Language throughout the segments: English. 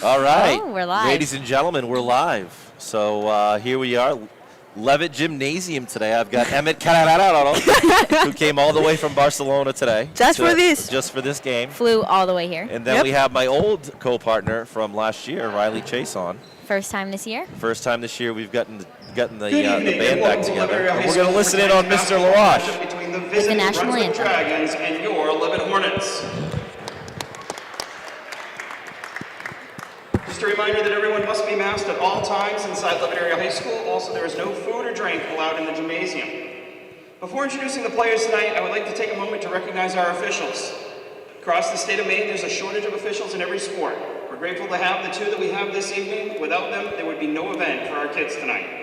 All right. Oh, we're live. Ladies and gentlemen, we're live. So here we are, Levitt Gymnasium today. I've got Emmett Carrararo, who came all the way from Barcelona today. Just for this game. Flew all the way here. And then we have my old co-partner from last year, Riley Chase, on. First time this year? First time this year we've gotten the band back together. And we're going to listen in on Mr. LaRoche. Between the the visiting national Brunswick anthem. Dragons and your Levitt Hornets. Just a reminder that everyone must be masked at all times inside Levitt Area High School. Also, there is no food or drink allowed in the gymnasium. Before introducing the players tonight, I would like to take a moment to recognize our officials. Across the state of Maine, there's a shortage of officials in every sport. We're grateful to have the two that we have this evening. Without them, there would be no event for our kids tonight.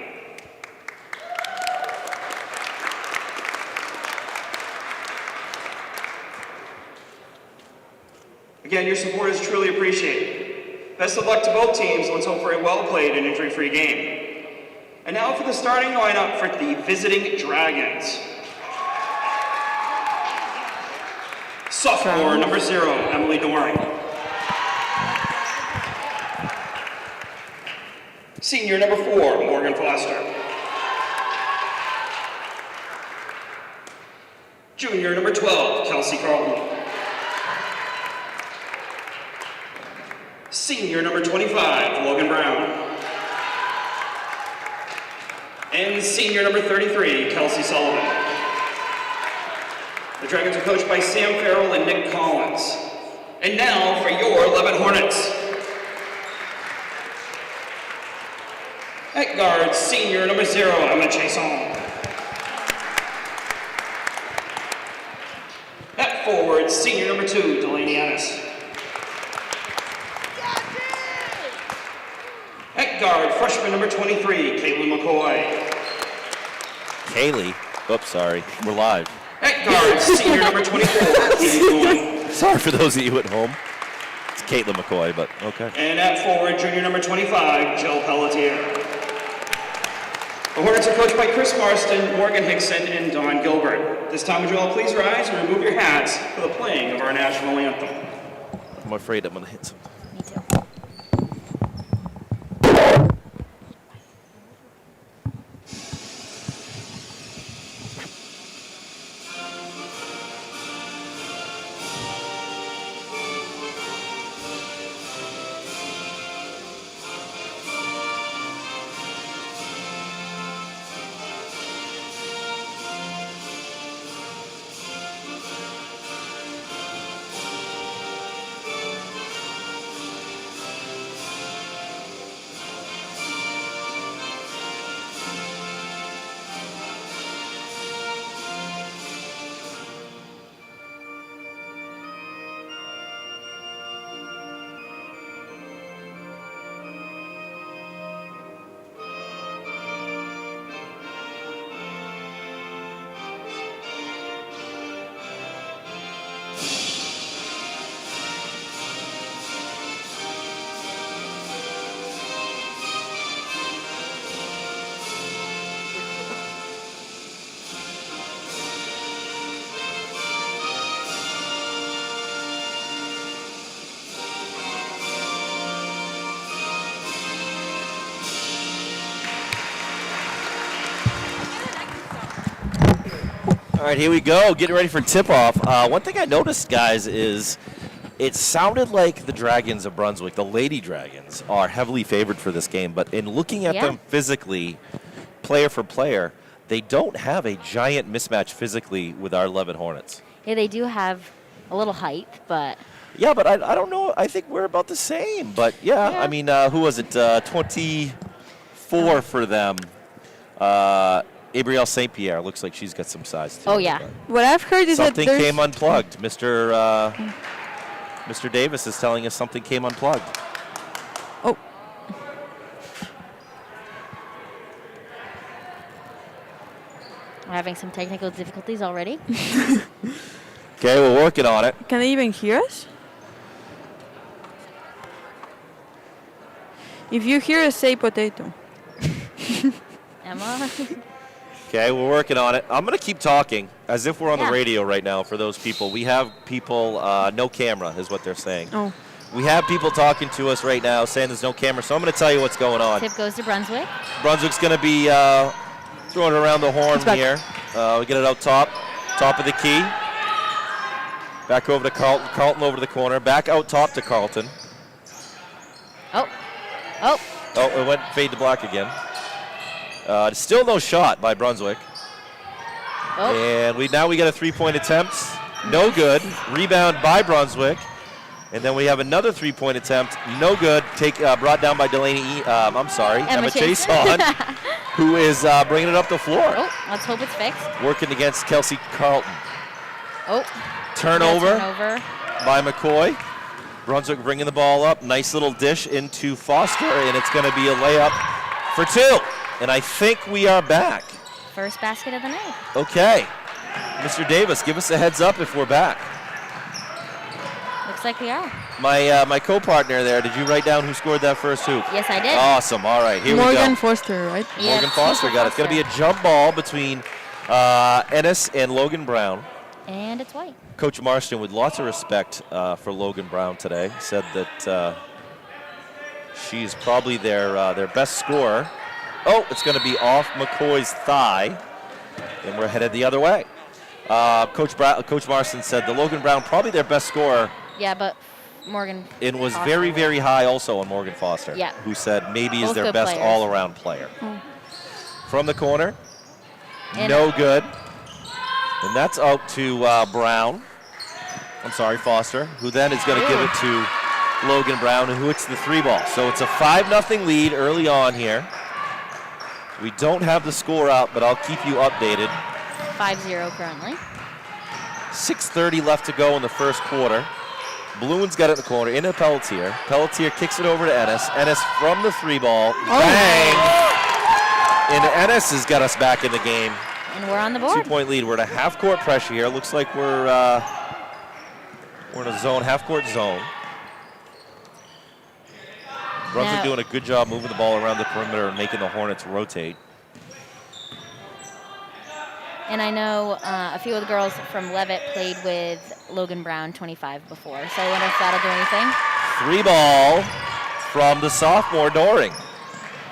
Again, your support is truly appreciated. Best of luck to both teams. Let's hope for a well-played and injury-free game. And now for the starting lineup for the visiting Dragons. Sophomore, number 0, Emily Doring. Senior, number 4, Morgan Foster. Junior, number 12, Kelsey Carlton. Senior, number 25, Logan Brown. And senior, number 33, Kelsey Sullivan. The Dragons are coached by Sam Farrell and Nick Collins. And now for your Levitt Hornets. At guard, senior, number 0, Emma Chason. At forward, senior, number 2, Delaney Ennis. At guard, freshman number 23, Caitlin McCoy. Kaylee. Oops, sorry. We're live. At guard, senior number 24, Katie Boone. Sorry for those of you at home. It's Caitlin McCoy, but okay. And at forward, junior number 25, Jill Pelletier. The Hornets are coached by Chris Marston, Morgan Hickson, and Don Gilbert. This time, would you all please rise and remove your hats for the playing of our national anthem. I'm afraid I'm going to hit something. Me too. All right, here we go. Getting ready for tip-off. One thing I noticed, guys, is it sounded like the Dragons of Brunswick, the Lady Dragons, are heavily favored for this game. But in looking at them physically, player for player, they don't have a giant mismatch physically with our Levitt Hornets. Yeah, they do have a little height, but... Yeah, but I don't know. I think we're about the same. But, yeah. I mean, who was it? 24 for them. Gabrielle St. Pierre looks like she's got some size too. Oh yeah. What I've heard is that something came unplugged. Mr. Davis is telling us something came unplugged. Oh. We're having some technical difficulties already. Okay, we're working on it. Can they even hear us? If you hear us, say potato. Emma. Okay, we're working on it. I'm going to keep talking as if we're on the Yeah. radio right now for those people. We have people, no camera is what they're saying. Oh. We have people talking to us right now saying there's no camera, so I'm going to tell you what's going on. Tip goes to Brunswick. Brunswick's going to be throwing it around the horn It's back. here. We get it out top of the key. Back over to Carlton. Carlton over to the corner. Back out top to Carlton. Oh. Oh. Oh, it went fade to black again. Still no shot by Brunswick. Oh. And now we get a three-point attempt. No good. Rebound by Brunswick. And then we have another three-point attempt. No good. Brought down by Emma Chason, who is bringing it up the floor. Oh, let's hope it's fixed. Working against Kelsey Carlton. Oh. Turnover Turnover. by McCoy. Brunswick bringing the ball up. Nice little dish into Foster, and it's going to be a layup for 2. And I think we are back. First basket of the night. Okay. Mr. Davis, give us a heads up if we're back. Looks like we are. My co-partner there, did you write down who scored that first hoop? Yes, I did. Awesome. All right, here we go. Morgan Foster, right? Yeah, Morgan Foster got it. It's going to be a jump ball between Ennis and Logan Brown. And it's white. Coach Marston, with lots of respect for Logan Brown today, said that she's probably their best scorer. Oh, it's going to be off McCoy's thigh, and we're headed the other way. Coach Marston said the Logan Brown probably their best scorer. Yeah, but Morgan. It was Foster very, was- very high also on Morgan Foster, Yeah. who said maybe is Both their good best players. all-around player. From the corner, And no good. And that's out to Foster, who then is going to give it to Logan Brown, who hits the 3 ball. So it's a 5-0 lead early on here. We don't have the score out, but I'll keep you updated. 5-0 currently. 6:30 left to go in the first quarter. Balloon's got it in the corner, into Pelletier. Pelletier kicks it over to Ennis. Ennis from the 3 ball. Bang! And Ennis has got us back in the game. And we're on the board. 2-point lead. We're in a half-court pressure here. Looks like we're in a zone, half-court zone. Brunswick Now- doing a good job moving the ball around the perimeter and making the Hornets rotate. And I know a few of the girls from Levitt played with Logan Brown 25 before, so I wonder if that'll do anything. 3 ball from the sophomore Doring.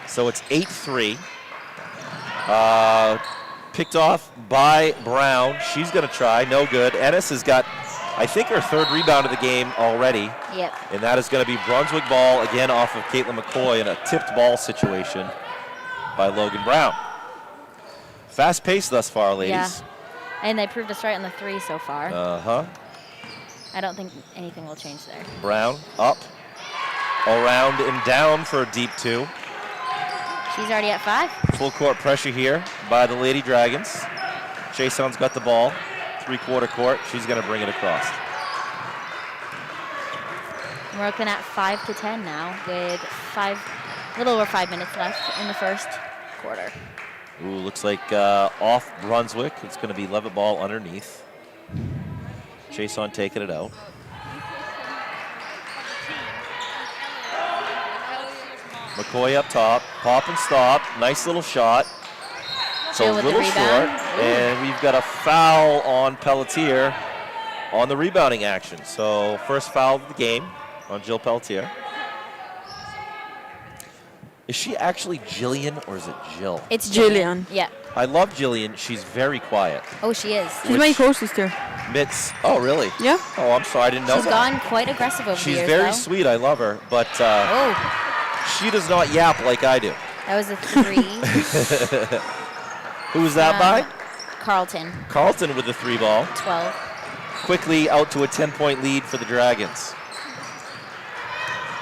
So it's 8-3. Picked off by Brown. She's going to try. No good. Ennis has got, I think, her 3rd rebound of the game already. Yep. And that is going to be Brunswick ball again off of Caitlin McCoy in a tipped ball situation by Logan Brown. Fast pace thus far, ladies. Yeah. And they proved us right on the 3 so far. Uh-huh. I don't think anything will change there. Brown up, around and down for a deep 2. She's already at 5. Full court pressure here by the Lady Dragons. Jason's got the ball. 3-quarter court. She's going to bring it across. We're looking at 5-10 now with a little over 5 minutes left in the first quarter. Ooh, looks like off Brunswick. It's going to be Levitt ball underneath. Jason taking it out. McCoy up top, pop and stop, nice little shot. So Jill a with the little short, rebound. Ooh. and we've got a foul on Pelletier on the rebounding action. So first foul of the game on Jill Pelletier. Is she actually Jillian or is it Jill? It's Jillian. Yeah. I love Jillian. She's very quiet. Oh, she is. She's my co-sister. Mitts. Oh, really? Yeah. Oh, I'm sorry. I didn't know She's that. gone quite aggressive over She's the years, very though. sweet. I love her. But Oh, she does not yap like I do. that was a 3. Who was that by? Carlton, Carlton with the 3 ball. 12. Quickly out to a 10-point lead for the Dragons.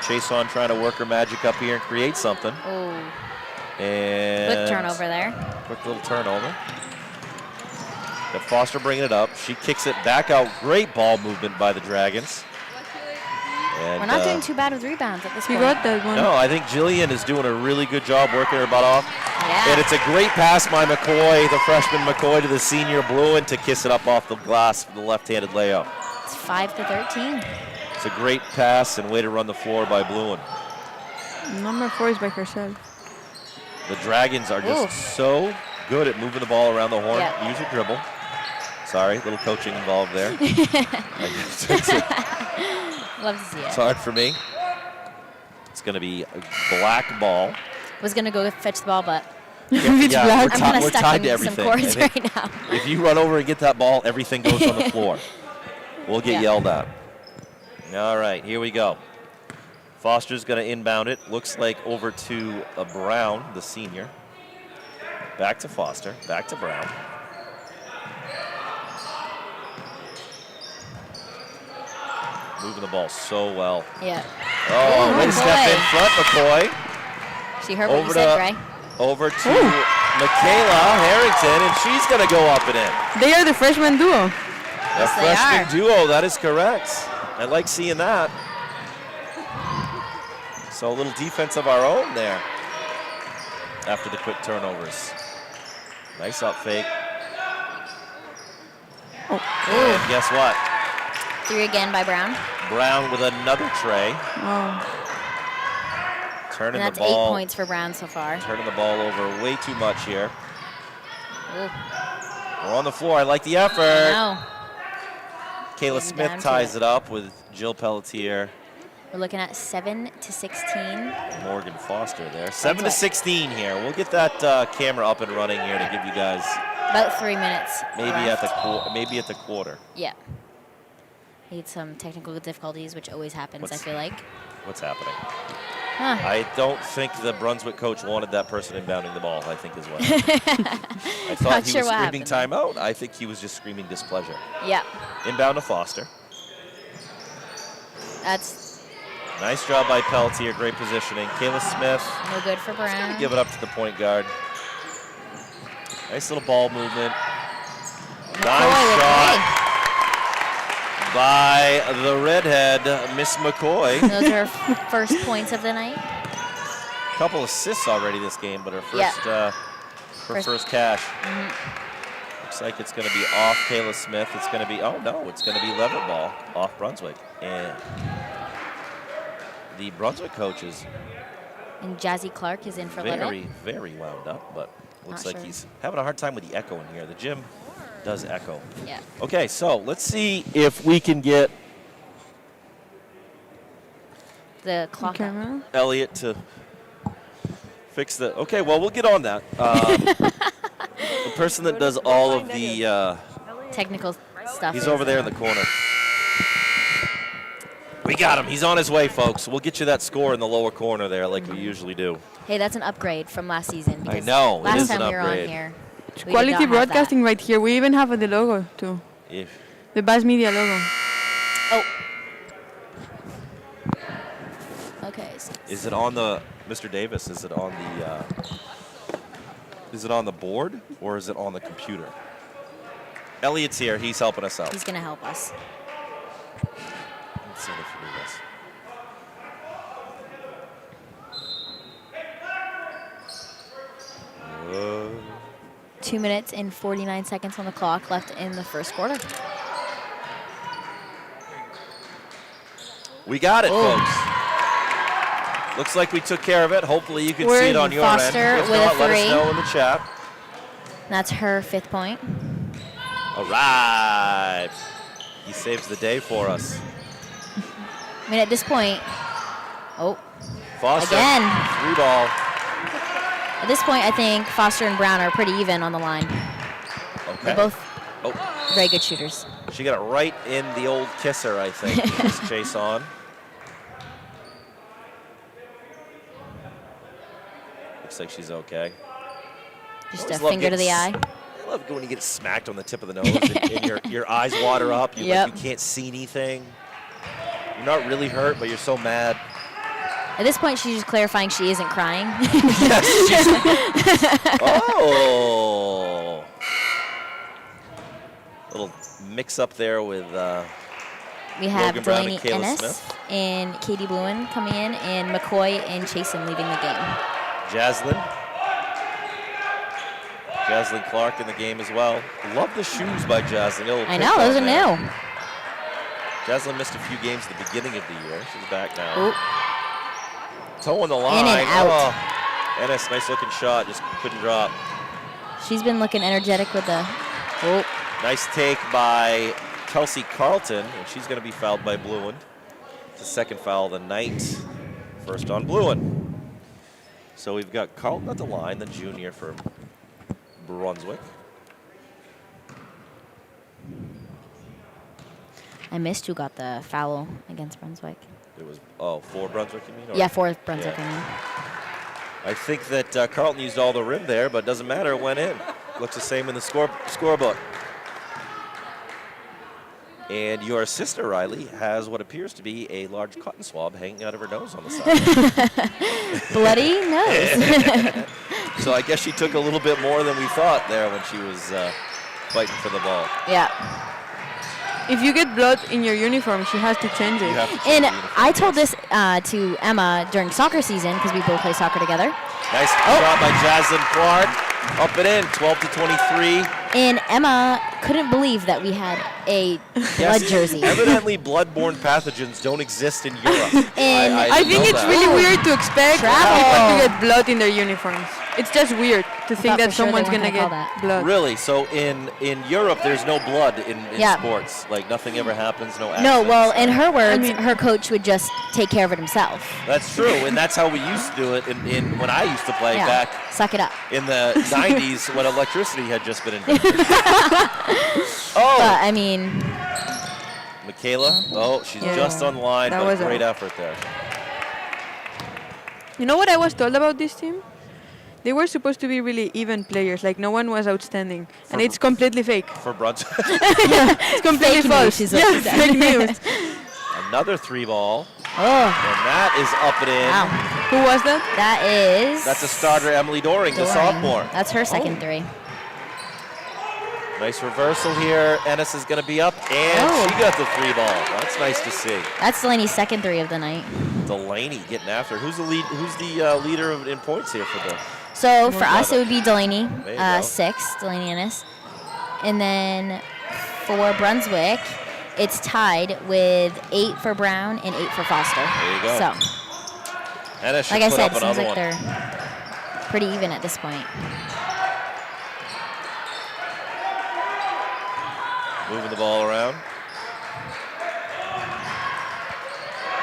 Chason trying to work her magic up here and create something. Oh, And quick turnover there. Quick little turnover. Got Foster bringing it up. She kicks it back out. Great ball movement by the Dragons. And, We're not doing too bad with rebounds at this You point. got that one. No, I think Jillian is doing a really good job working her butt off. Yeah. And it's a great pass by McCoy, the freshman McCoy, to the senior Bluen to kiss it up off the glass for the left-handed layup. It's 5-13. It's a great pass and way to run the floor by Bluen. Number 4 is by herself. The Dragons are just Ooh. so good at moving the ball around the horn. Yep. Use your dribble. Sorry, little coaching involved there. Love to see It's it. hard for me. It's going to be a black ball. Was going to go fetch the ball, but It's Yeah, black. we're I'm kind of we're stuck tied to in some everything. cords I think right now. If you run over and get that ball, everything goes on the floor. We'll get Yeah. yelled at. All right, here we go. Foster's going to inbound it. Looks like over to Brown, the senior. Back to Foster. Back to Brown. Moving the ball so well. Yeah. Oh, Ooh, way to step McCoy. in front, McCoy. She heard what Over you said, to- Gray. Over to Michaela Harrington, and she's going to go up and in. They are the freshman duo. A Yes, they freshman are. duo, that is correct. I like seeing that. So a little defense of our own there after the quick turnovers. Nice up fake. And guess what? 3 again by Brown. Brown with another tray. Oh. Turning And that's the 8 ball. points for Brown so far. Turning the ball over way too much here. Ooh. We're on the floor. I like the effort. No. Kayla Getting Smith down to ties it. it up with Jill Pelletier. We're looking at 7-16. Morgan Foster there. 7 to right. 16 here. We'll get that camera up and running here to give you guys About 3 minutes. maybe left. maybe at the quarter. Yeah. Had some technical difficulties, which always happens, What's- I feel like. What's happening? Huh. I don't think the Brunswick coach wanted that person inbounding the ball, I think is what. I thought Not he sure was what screaming happened. timeout. I think he was just screaming displeasure. Yeah. Inbound to Foster. That's Nice job by Pelletier. Great positioning. Kayla Smith. no good for Brown. Give it up to the point guard. Nice little ball movement. McCoy Nice with shot A. by the redhead, Miss McCoy. Those are first points of the night. Couple assists already this game, but her Yeah. first cash. Looks like it's going to be off Kayla Smith. It's going to be, oh no, it's going to be Levitt ball off Brunswick. And the Brunswick coach is And Jazzy Clark is in for Levitt. very, very wound up, but looks Not like sure. he's having a hard time with the echo in here. The gym does echo. Yeah. Okay, so let's see if we can get The clock up. Camera. Elliot to fix the. Okay, well, we'll get on that. The person that does all of the. Technical stuff. He's is, over there in the corner. We got him. He's on his way, folks. We'll get you that score in the lower corner there, like we usually do. Hey, that's an upgrade from last season. I because know, it Last is time an we were upgrade. on here. we did not Quality have that. broadcasting right here. We even have the logo too. If The Bass Media logo. Oh. Okay. So is it on the Mr. Davis? Is it on the? Is it on the board or is it on the computer? Elliot's here. He's helping us out. he's going to help us. Let's see if we do this. 2 minutes and 49 seconds on the clock left in the first quarter. We got it, Oh. folks. Looks like we took care of it. Hopefully you can We're see it on your Foster end. If with a not, let us three. know in the chat. That's her 5th point. All right. He saves the day for us. I mean, at this point, oh, Foster, Again. 3 ball. at this point, I think Foster and Brown are pretty even on the line. Okay. They're both Oh, very good shooters. she got it right in the old kisser, I think. Just chase on. Looks like she's okay. Just Always a love finger to the getting eye. I love when you get smacked on the tip of the nose and your eyes water up. You Yep. like you can't see anything. You're not really hurt, but you're so mad. At this point, she's just clarifying she isn't crying. Oh. Little mix up there with We have Logan Brown and Delaney Kayla Ennis Smith. and Katie Bluen coming in, and McCoy and Chasen leaving the game. Jaslyn. Jaslyn Clark in the game as well. Love the shoes by Jaslyn. Little I pick know, those on are there. new. Jaslyn missed a few games at the beginning of the year. She's back now. Ooh. Toe on the line. In and out. Oh. Ennis, nice looking shot. Just couldn't drop. She's been looking energetic with the. Oh, Nice take by Kelsey Carlton, and she's going to be fouled by Bluen. It's the second foul of the night. First on Bluen. So we've got Carlton at the line, the junior for Brunswick. I missed who got the foul against Brunswick. It was, for Brunswick, you mean? Or- Yeah, for Brunswick, Yeah. I mean. I think that Carlton used all the rim there, but it doesn't matter. It went in. Looks the same in the scorebook. And your sister, Riley, has what appears to be a large cotton swab hanging out of her nose on the side. Bloody nose. So I guess she took a little bit more than we thought there when she was fighting for the ball. Yeah. If you get blood in your uniform, she has to change it. You have to change And the uniform, I told yes. this to Emma during soccer season because we both play soccer together. Nice shot by Jaslyn Clark. Up and in, 12-23. And Emma couldn't believe that we had a blood jersey. Evidently, blood-borne pathogens don't exist in Europe. And I didn't think know it's that. really weird to expect Travel. people to get blood in their uniforms. It's just weird to think thought that for sure they someone's weren't gonna gonna get call that. blood. Really? So in Europe, there's no blood in Yeah. sports. Like nothing ever happens. No. no, Accidents. well, in her words, mean- her coach would just take care of it himself. That's true, and that's how we used to do it in when I used to play Yeah. back Suck it up. in the 90s when electricity had just been invented. But, Oh, I mean, Michaela. Oh, she's Yeah. just on the line, That but was a a- great effort there. You know what I was told about this team? They were supposed to be really even players. Like no one was outstanding, and it's completely fake. For Brunswick. It's completely Fake news, false. is what Yeah, she said. fake news. Another 3-ball, oh, and that is up and in. wow. Who was that? That is. That's a starter, Emily Doring, the Doring. sophomore. That's her second three. Nice reversal here. Ennis is going to be up, and Oh. she got the 3-ball. That's nice to see. That's Delaney's second three of the night. Delaney getting after. Who's the lead? Who's the leader in points here for the? So for us, it would be Delaney, There you go. 6, Delaney Ennis. And then for Brunswick, it's tied with 8 for Brown and 8 for Foster. There you go. So, Ennis should like I put said, up it seems another like one. they're pretty even at this point. Moving the ball around.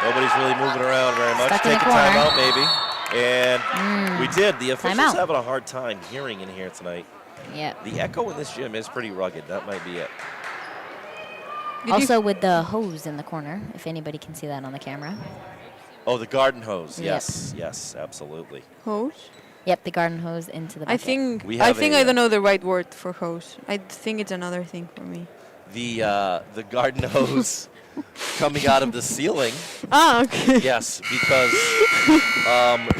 Nobody's really moving around very much. Stuck in the Take a corner. timeout, maybe. And we did. The officials Timeout. having a hard time hearing in here tonight. Yep. The echo in this gym is pretty rugged. That might be it. Did Also with the hose in the corner, if anybody can see that on the camera. Oh, the garden hose. Yep. Yes, yes, absolutely. Hose? Yep, the garden hose into the I bucket. think We I have think a, I don't know the right word for hose. I think it's another thing for me. The garden hose coming out of the ceiling. Ah, okay. Yes, because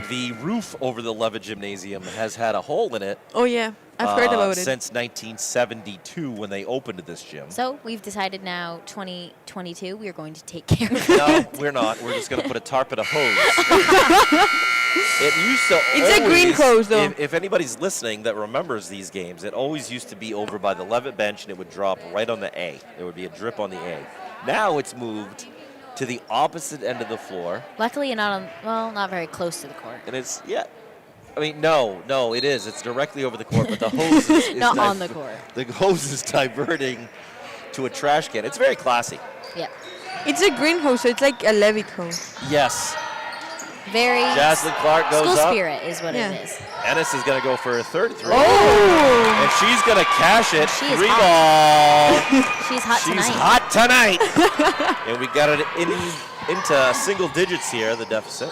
the roof over the Levitt Gymnasium has had a hole in it. Oh yeah, I've heard about it. Since 1972 when they opened this gym. So we've decided now, 2022, we are going to take care of No, it. we're not. We're just going to put a tarp and a hose. It used to It's a green always- hose, though. If anybody's listening that remembers these games, it always used to be over by the Levitt bench, and it would drop right on the A. There would be a drip on the A. Now it's moved to the opposite end of the floor, Luckily, you're not on, well, not very close to the court. and it's, yeah. I mean, no, it is. It's directly over the court, but the hose is Not on the court. The hose is diverting to a trash can. It's very classy. Yep. It's a green hose, so it's like a Levitt hose. Yes. Very Jaslyn Clark goes school up. spirit is what Yeah. it is. Ennis is going to go for a third three. Oh! And she's going to cash it. She is 3-ball. She's hot She's tonight. hot tonight. And we got it into single digits here, the deficit.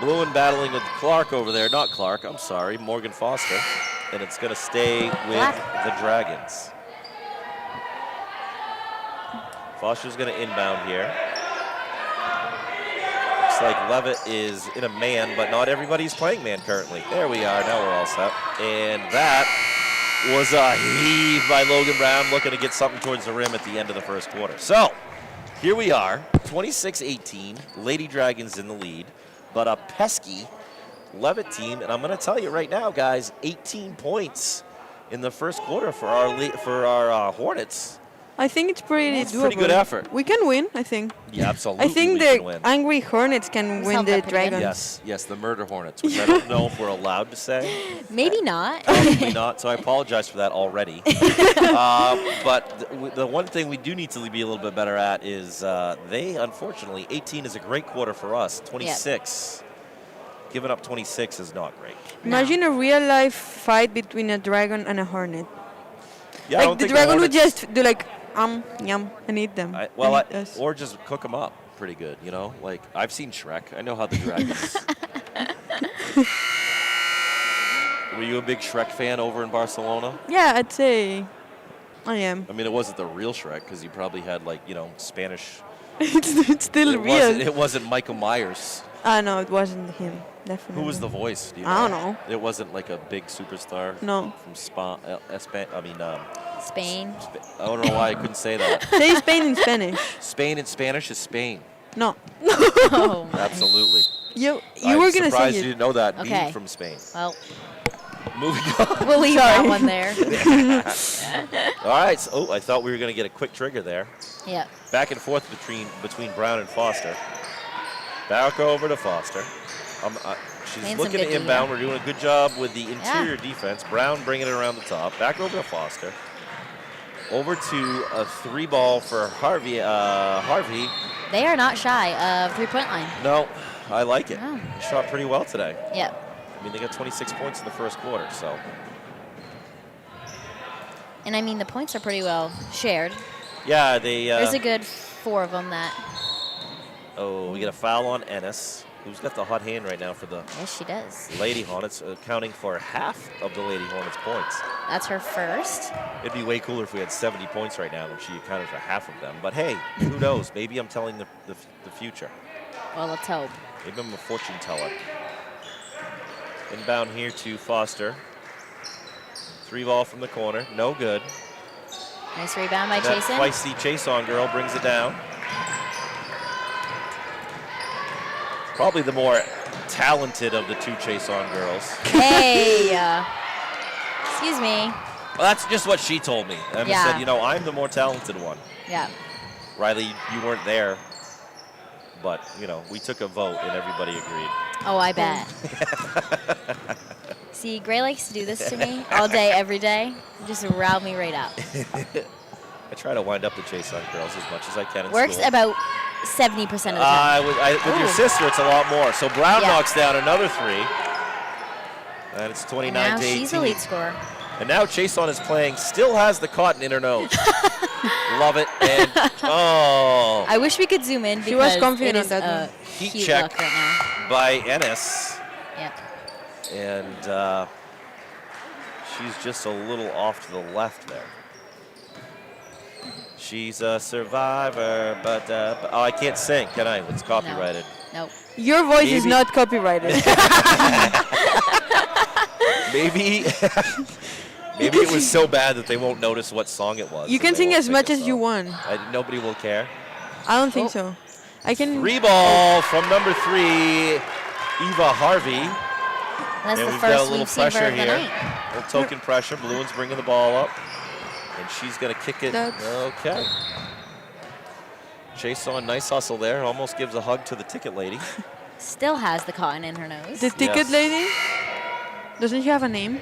Bluen battling with Clark over there. Not Clark, I'm sorry, Morgan Foster. And it's going to stay with the Dragons. Foster's going to inbound here. Looks like Levitt is in a man, but not everybody's playing man currently. There we are. Now we're all set. And that was a heave by Logan Brown, looking to get something towards the rim at the end of the first quarter. So here we are, 26-18. Lady Dragons in the lead, but a pesky Levitt team. And I'm going to tell you right now, guys, 18 points in the first quarter for our Hornets. I think it's pretty It's a doable. pretty good effort. We can win, I think. Yeah, absolutely. I think we the can win. Angry Hornets can It's win held the up pretty good. Dragons. Yes, the Murder Hornets, which I don't know if we're allowed to say. Maybe not. Probably not, so I apologize for that already. But the one thing we do need to be a little bit better at is they, unfortunately, 18 is a great quarter for us. 26. Giving up 26 is not great. Imagine a real life fight between a dragon and a hornet. Yeah, I Like don't the think dragon would Hornets- just do like yum and eat them. And eat us. or just cook them up pretty good, you know? Like, I've seen Shrek. I know how the dragons. Were you a big Shrek fan over in Barcelona? Yeah, I'd say I am. I mean, it wasn't the real Shrek because you probably had, like, you know, Spanish. It's still real. It wasn't Michael Myers. No, it wasn't him. Definitely. Who was the voice? Do you I don't know. It wasn't like a big superstar. No. From Spain. I don't know why I couldn't say that. Say Spain in Spanish. Spain in Spanish is Spain. No. Oh, my. Absolutely. You I'm were gonna surprised say you it. didn't know that. Okay. Being from Spain. Well, Moving on. we'll leave that one there. All right. So, I thought we were going to get a quick trigger there. Yeah. Back and forth between Brown and Foster. Back over to Foster. She's Playing some looking good to inbound. We're doing a good job with the interior defense. Brown bringing it around the top. Back over to Foster. Over to a 3-ball for Harvey. Harvey. They are not shy of 3-point line. No, I like it. Oh. He shot pretty well today. Yeah. I mean, they got 26 points in the first quarter, so. And I mean, the points are pretty well shared. Yeah, they. There's a good 4 of them that. Oh, we get a foul on Ennis, who's got the hot hand right now for the Yes, she does. Lady Hornets, accounting for half of the Lady Hornets' points. That's her first. It'd be way cooler if we had 70 points right now and she accounted for half of them. But hey, who knows? Maybe I'm telling the future. Well, let's hope. Maybe I'm a fortune teller. Inbound here to Foster. 3-ball from the corner, no good. Nice rebound by That Chasen. feisty chase-on girl brings it down. Probably the more talented of the 2 chase-on girls. Hey. Excuse me. Well, that's just what she told me. Emma Yeah. said, you know, I'm the more talented one. Yeah. Riley, you weren't there, but, you know, we took a vote and everybody agreed. Oh, I bet. See, Gray likes to do this to me all day, every day. Just rile me right up. I try to wind up the chase-on girls as much as I can in Works school. about 70% of the time. With your Ooh. sister, it's a lot more. So Brown Yeah. knocks down another 3. And it's 29 And now to 18. she's a lead scorer. And now Chason is playing, still has the cotton in her nose. Love it. And, oh, I wish we could zoom in because She was confident it on is that a one. Heat cute check. look right now. by Ennis. Yep. And she's just a little off to the left there. She's a survivor, but oh, I can't sing, can I? It's copyrighted. Nope. Your voice is Maybe- not copyrighted. Maybe, maybe it was so bad that they won't notice what song it was. You and can they sing won't as pick much a as you song. want. Nobody will care. I don't think Oh. so. I can. 3-ball from number 3, Eva Harvey. That's And the we've got a first little we've seen for pressure the here. night. A little token pressure. Blue one's bringing the ball up. And she's going to kick it. That's- Okay. Chase on, nice hustle there. Almost gives a hug to the ticket lady. Still has the cotton in her nose. The ticket Yes. lady? Doesn't she have a name?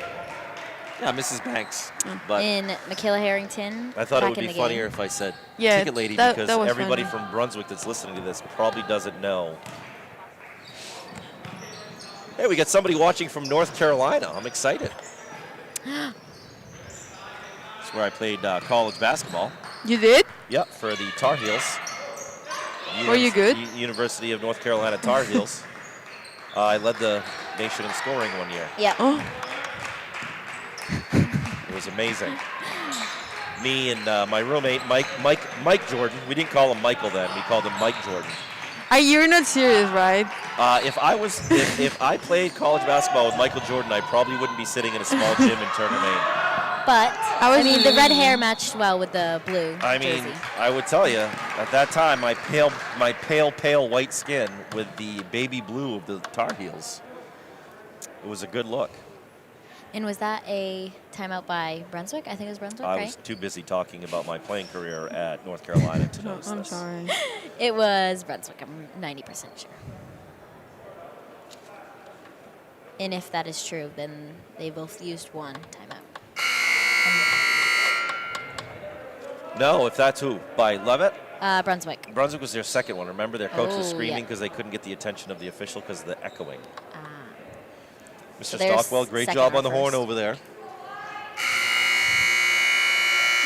Yeah, Mrs. Banks. But in Michaela Harrington. I thought it back would in be the funnier game. if I said Yeah, ticket lady that because was everybody funny. from Brunswick that's listening to this probably doesn't know. Hey, we got somebody watching from North Carolina. I'm excited. That's where I played college basketball. You did? Yep, for the Tar Heels. Were you good? University of North Carolina Tar Heels. I led the nation in scoring one year. Yeah. Oh, It was amazing. Me and my roommate, Mike Jordan. We didn't call him Michael then. We called him Mike Jordan. you're not serious, right? If I played college basketball with Michael Jordan, I probably wouldn't be sitting in a small gym in Turner, Maine. But, was I mean, the really- red hair matched well with the blue I mean, jersey. I would tell you, at that time, my pale white skin with the baby blue of the Tar Heels, it was a good look. And was that a timeout by Brunswick? I think it was Brunswick, I right? was too busy talking about my playing career at North Carolina to No, notice I'm this. sorry. It was Brunswick. I'm 90% sure. And if that is true, then they both used one timeout. No, if that's who? By Levitt? Brunswick. Brunswick was their second one. Remember, their coach was Oh, screaming yeah. because they couldn't get the attention of the official because of the echoing. Mr. So there's Stockwell, great second job or on the horn first. over there.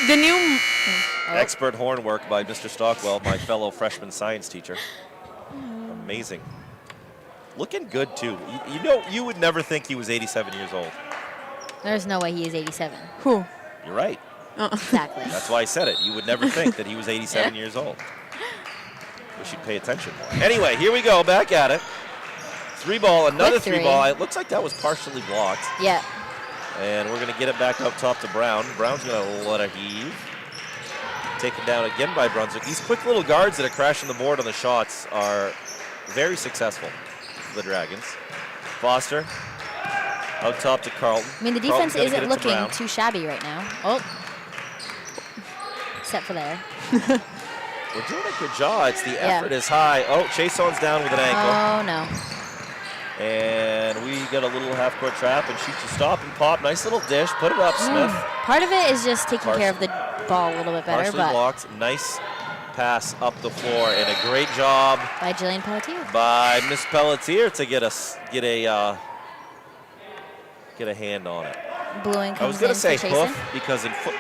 The new. Expert horn work by Mr. Stockwell, my fellow freshman science teacher. Amazing. Looking good, too. You know, you would never think he was 87 years old. There's no way he is 87. Who? You're right. Exactly. That's why I said it. You would never think that he was 87 years old. Wish you'd pay attention more. Anyway, here we go. Back at it. 3-ball, another Quick three. 3-ball. It looks like that was partially blocked. Yeah. And we're going to get it back up top to Brown. Brown's going to let it heave. Taken down again by Brunswick. These quick little guards that are crashing the board on the shots are very successful for the Dragons. Foster out top to Carlton. I mean, the Carlton's defense gonna get isn't it to looking Brown. too shabby right now. Oh. Except for there. We're doing a good job. It's the Yeah. effort is high. Oh, Chaseon's down with an ankle. Oh, no. And we got a little half-court trap and shoot to stop and pop. Nice little dish. Put it up, Smith. Part of it is just taking care of the ball a little bit better, Partially but blocked. Nice pass up the floor and a great job by Jillian Pelletier. by Miss Pelletier to get a hand on it. Bluing I was comes gonna in say for Chasen. hoof because in foot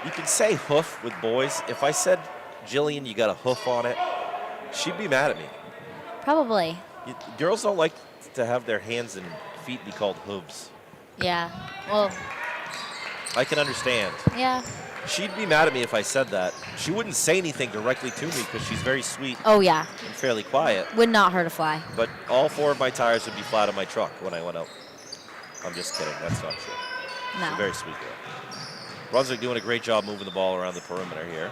you can say hoof with boys. If I said Jillian, you got a hoof on it, she'd be mad at me. Probably. Girls don't like to have their hands and feet be called hooves. Yeah. Well, I can understand. yeah. She'd be mad at me if I said that. She wouldn't say anything directly to me because she's very sweet Oh, yeah. and fairly quiet. Would not hurt a fly. But all 4 of my tires would be flat on my truck when I went out. I'm just kidding. That's not true. She's a No. very sweet girl. Brunswick doing a great job moving the ball around the perimeter here.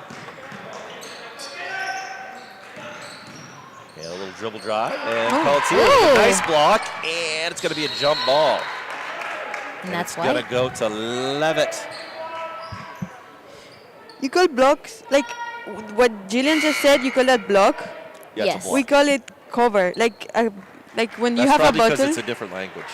And a little dribble drive. And Pelletier with a Ooh. nice block. And it's going to be a jump ball. And that's it's why. going to go to Levitt. You call blocks like what Jillian just said. You call that block. Yeah, it's a Yes. block. We call it cover. Like when you That's have a probably because bottle. it's a different language.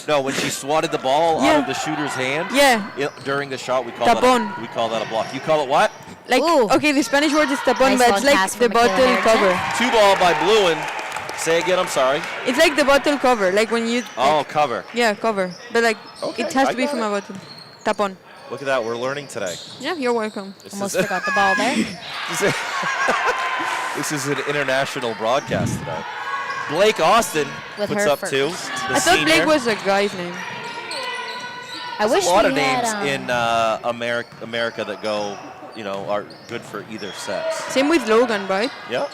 No, when she swatted the ball out Yeah. of the shooter's hand Yeah. during the shot, we call Tapón. that a block. You call it what? Like Ooh. okay, the Spanish word is tapón, Nice but long it's like pass the from Michaela bottle Harrington. cover. 2-ball by Bluen. Say again, I'm sorry. It's like the bottle cover, like when you. Oh, cover. Yeah, cover. But like Okay, it has I to be got from it. a bottle. Tapón. Look at that. We're learning today. Yeah, you're welcome. This Almost is, forgot the ball there. this is an international broadcast today. Blake Austin With puts her up first. 2. The I thought senior. Blake was a guy's name. I wish a lot we of had, names in America that go, are good for either sex. Same with Logan, right? Yep.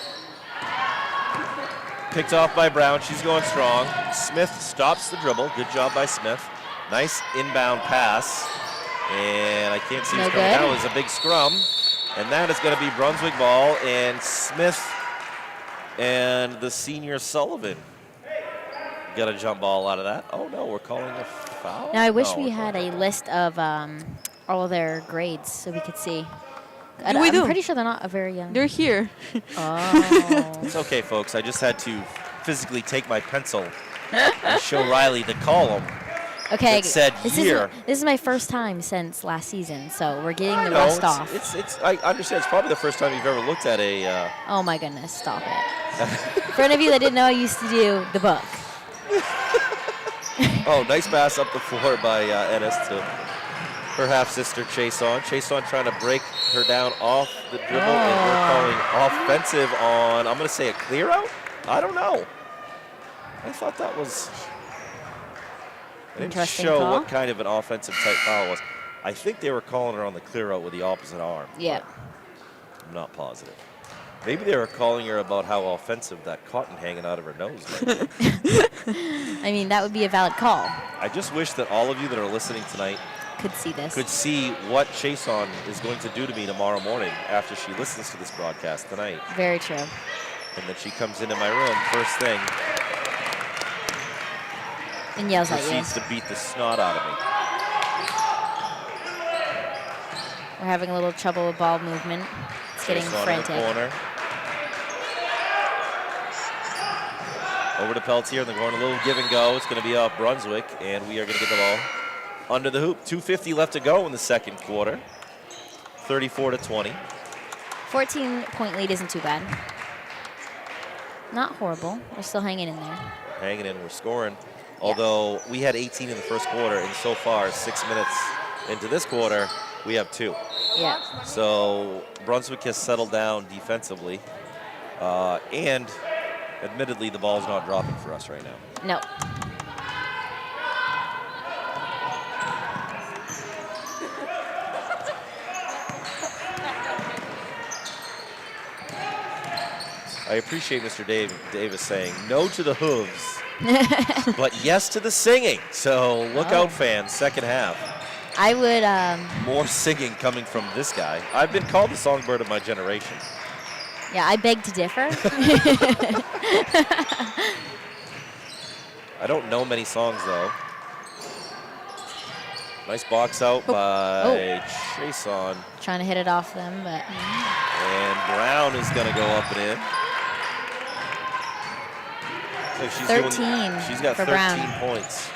Picked off by Brown. She's going strong. Smith stops the dribble. Good job by Smith. Nice inbound pass. And I can't see No who's coming good. down. It was a big scrum. And that is going to be Brunswick ball. And Smith and the senior Sullivan got a jump ball out of that. Oh, no, we're calling a foul? Now, I wish No, we we're had a calling- list of all of their grades so we could see. We I'm do. pretty sure they're not a very young. They're here. Oh. It's okay, folks. I just had to physically take my pencil and show Riley the column. Okay. It said this year. This is my first time since last season, so we're getting the No, rust off. I understand. It's probably the first time you've ever looked at a. Oh my goodness, stop it. For any of you that didn't know, I used to do the book. Oh, nice pass up the floor by Ennis to her half-sister Chaseon. Chaseon trying to break her down off the dribble, and we're calling offensive on, I'm going to say a clear out? I don't know. I thought that was... I didn't Interesting show call. what kind of an offensive type foul was. I think they were calling her on the clear out with the opposite arm. Yeah. I'm not positive. Maybe they were calling her about how offensive that cotton hanging out of her nose might be. I mean, that would be a valid call. I just wish that all of you that are listening tonight Could see this. could see what Chaseon is going to do to me tomorrow morning after she listens to this broadcast tonight. Very true. And then she comes into my room first thing. And yells at you. proceeds to beat the snot out of me. We're having a little trouble with ball movement. It's getting Chase on in the frantic. corner. Over to Peltier, and they're going a little give and go. It's going to be off Brunswick, and we are going to get the ball under the hoop. 2:50 left to go in the second quarter. 34-20. 14-point lead isn't too bad. Not horrible. We're still hanging in there. Hanging in, we're scoring. Although we had 18 in the first quarter, and so far, 6 minutes into this quarter, we have 2. Yeah. So Brunswick has settled down defensively, and admittedly, the ball's not dropping for us right now. No. I appreciate Mr. Davis saying no to the hooves, but yes to the singing. So look out, fans, second half. I would, More singing coming from this guy. I've been called the songbird of my generation. yeah, I beg to differ. I don't know many songs, though. Nice box out by Chason. Trying to hit it off them, but And Brown is going to go up and in. So she's 13 she's got for 13 Brown. points.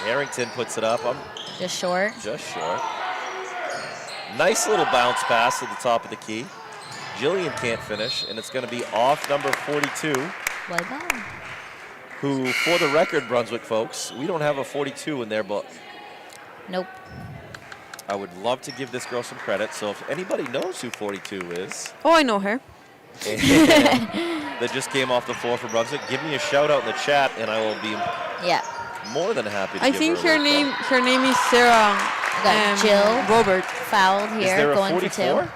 Harrington puts it up. I'm just short. just short. Nice little bounce pass at the top of the key. Jillian can't finish, and it's going to be off number 42, Well done. who, for the record, Brunswick folks, we don't have a 42 in their book. Nope. I would love to give this girl some credit, so if anybody knows who 42 is, Oh, I know her. that just came off the floor for Brunswick, give me a shout out in the chat, and I will be Yeah. more than happy to I give think her a her little name is Sarah. We got Jill Robert. fouled credit. here, Is there a going 44? for 2.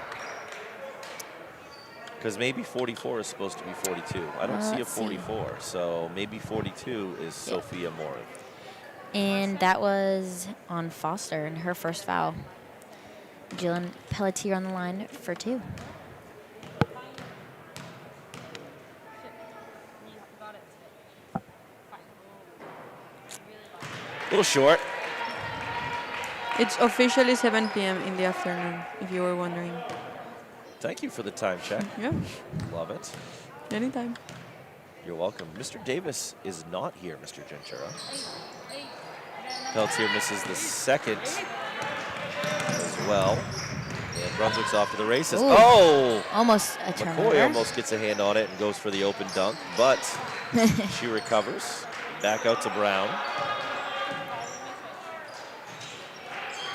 Because maybe 44 is supposed to be 42. I don't see a Let's see. 44, so maybe 42 is Sophia Moore. And that was on Foster in her first foul. Jillian Pelletier on the line for 2. A little short. It's officially 7 p.m. in the afternoon, if you were wondering. Thank you for the time check. Yeah, Love it. anytime. You're welcome. Mr. Davis is not here, Mr. Gentura. Peltier misses the second as well. And Brunswick's off to the races. Ooh. Oh! Almost a McCoy turnover. almost gets a hand on it and goes for the open dunk, but she recovers. Back out to Brown.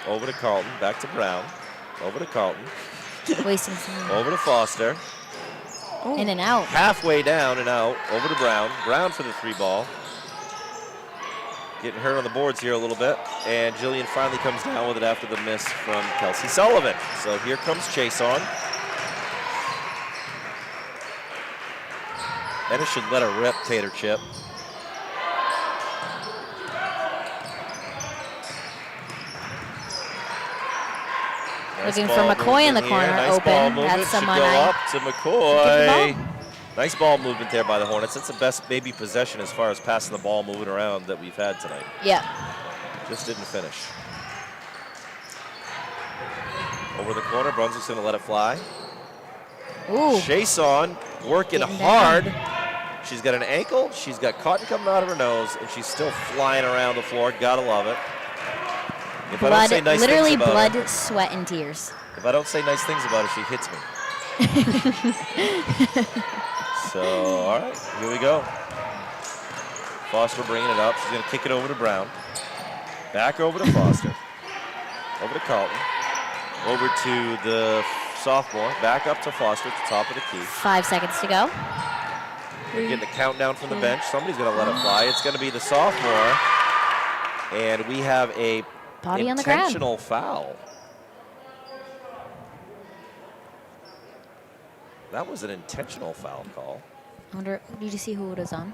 Over to Carlton. Back to Brown. Over to Carlton. Wasting some Over to Foster. in and out. Halfway down and out. Over to Brown. Brown for the 3 ball. Getting hurt on the boards here a little bit. And Jillian finally comes down with it after the miss from Kelsey Sullivan. So here comes Chase on. Ennis should let her rip, Tater Chip. Nice Looking for ball McCoy in the movement corner, here. Nice ball open. movement. That's Should someone go I up to give the McCoy. ball. Nice ball movement there by the Hornets. That's the best maybe possession as far as passing the ball moving around that we've had tonight. Yeah. Just didn't finish. Over the corner, Brunswick's gonna let it fly. Ooh. Chason working Getting hard. She's got an ankle, she's got cotton coming out of her nose, and she's still flying around the floor. Gotta love it. If I don't Blood, say nice literally things about blood, her, sweat, and tears. if I don't say nice things about her, she hits me. So, all right, here we go. Foster bringing it up. She's going to kick it over to Brown. Back over to Foster. Over to Carlton. Over to the sophomore. Back up to Foster at the top of the key. 5 seconds to go. Getting the countdown from the bench. Somebody's going to let it fly. It's going to be the sophomore. And we have a Body on the ground. intentional foul. That was an intentional foul call. I wonder, did you see who it was on?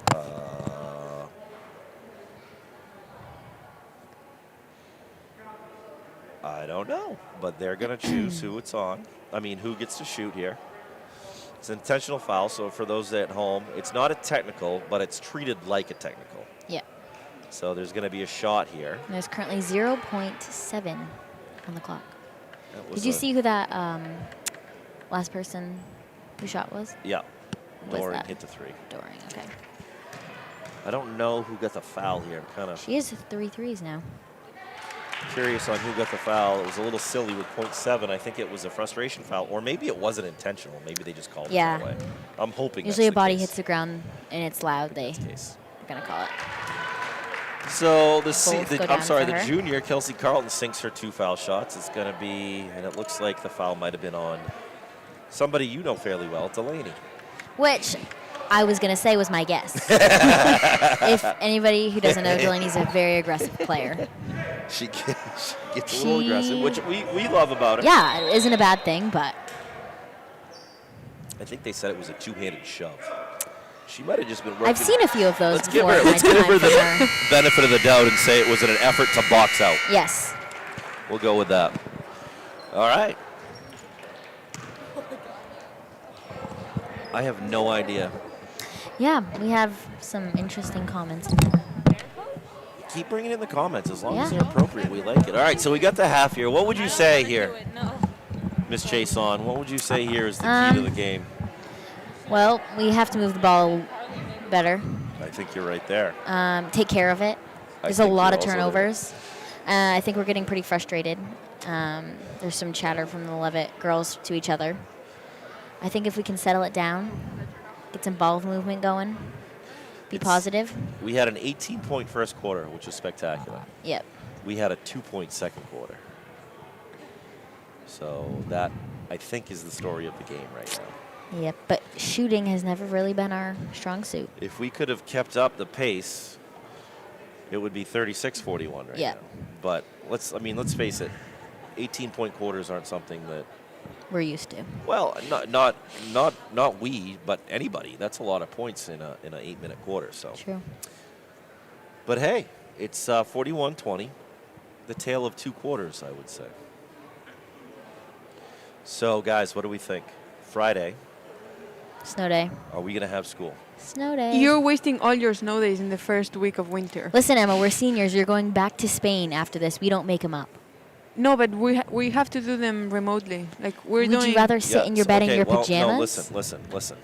I don't know, but they're going to choose who it's on. I mean, who gets to shoot here. It's an intentional foul, so for those at home, it's not a technical, but it's treated like a technical. Yeah. So there's going to be a shot here. And there's currently 0.7 on the clock. That was Did you a- see who that last person who shot was? Yeah. Was Doran that? hit the three. Doring, okay. I don't know who got the foul here. I'm kind of She has 3 threes now. curious on who got the foul. It was a little silly with .7. I think it was a frustration foul, or maybe it wasn't intentional. Maybe they just called Yeah. it that way. I'm hoping Usually a that's the body case. hits the ground and it's loud. They're That's the case. going to call it. So Both go I'm down sorry, for the her. junior, Kelsey Carlton, sinks her 2 foul shots. It's going to be, and it looks like the foul might have been on somebody you know fairly well, Delaney. Which I was going to say was my guess. If anybody who doesn't know, Delaney's a very aggressive player. She gets a little aggressive, which we love about her. Yeah, it isn't a bad thing, but I think they said it was a 2-handed shove. She might have just been working. I've seen a few of those Let's give before. her, in my let's give her time the from her. benefit of the doubt and say it was an effort to box out. Yes. We'll go with that. All right. I have no idea. Yeah, we have some interesting comments. Keep bringing in the comments as long as Yeah. they're appropriate. We like it. All right, so we got the half here. What would you say here, Miss Chason? What would you say here is the key to the game? Well, we have to move the ball better. I think you're right there. Take care of it. I There's a think lot you're of also there. turnovers. I think we're getting pretty frustrated. There's some chatter from the Levitt girls to each other. I think if we can settle it down, get some ball movement going, be positive. We had an 18-point first quarter, which was spectacular. Yep. We had a 2-point second quarter. So that, I think, is the story of the game right now. Yep. But shooting has never really been our strong suit. If we could have kept up the pace, it would be 36-41 right Yeah. now. But let's face it, 18-point quarters aren't something that, We're used to. well, not we, but anybody. That's a lot of points in an 8-minute quarter. So, True. but hey, it's 41-20, the tale of 2 quarters, I would say. So, guys, what do we think? Friday, Snow day. are we going to have school? Snow day. You're wasting all your snow days in the first week of winter. Listen, Emma, we're seniors. You're going back to Spain after this. We don't make them up. No, but we have to do them remotely. Like we're Would doing. you rather sit in your bed in your pajamas? No, listen.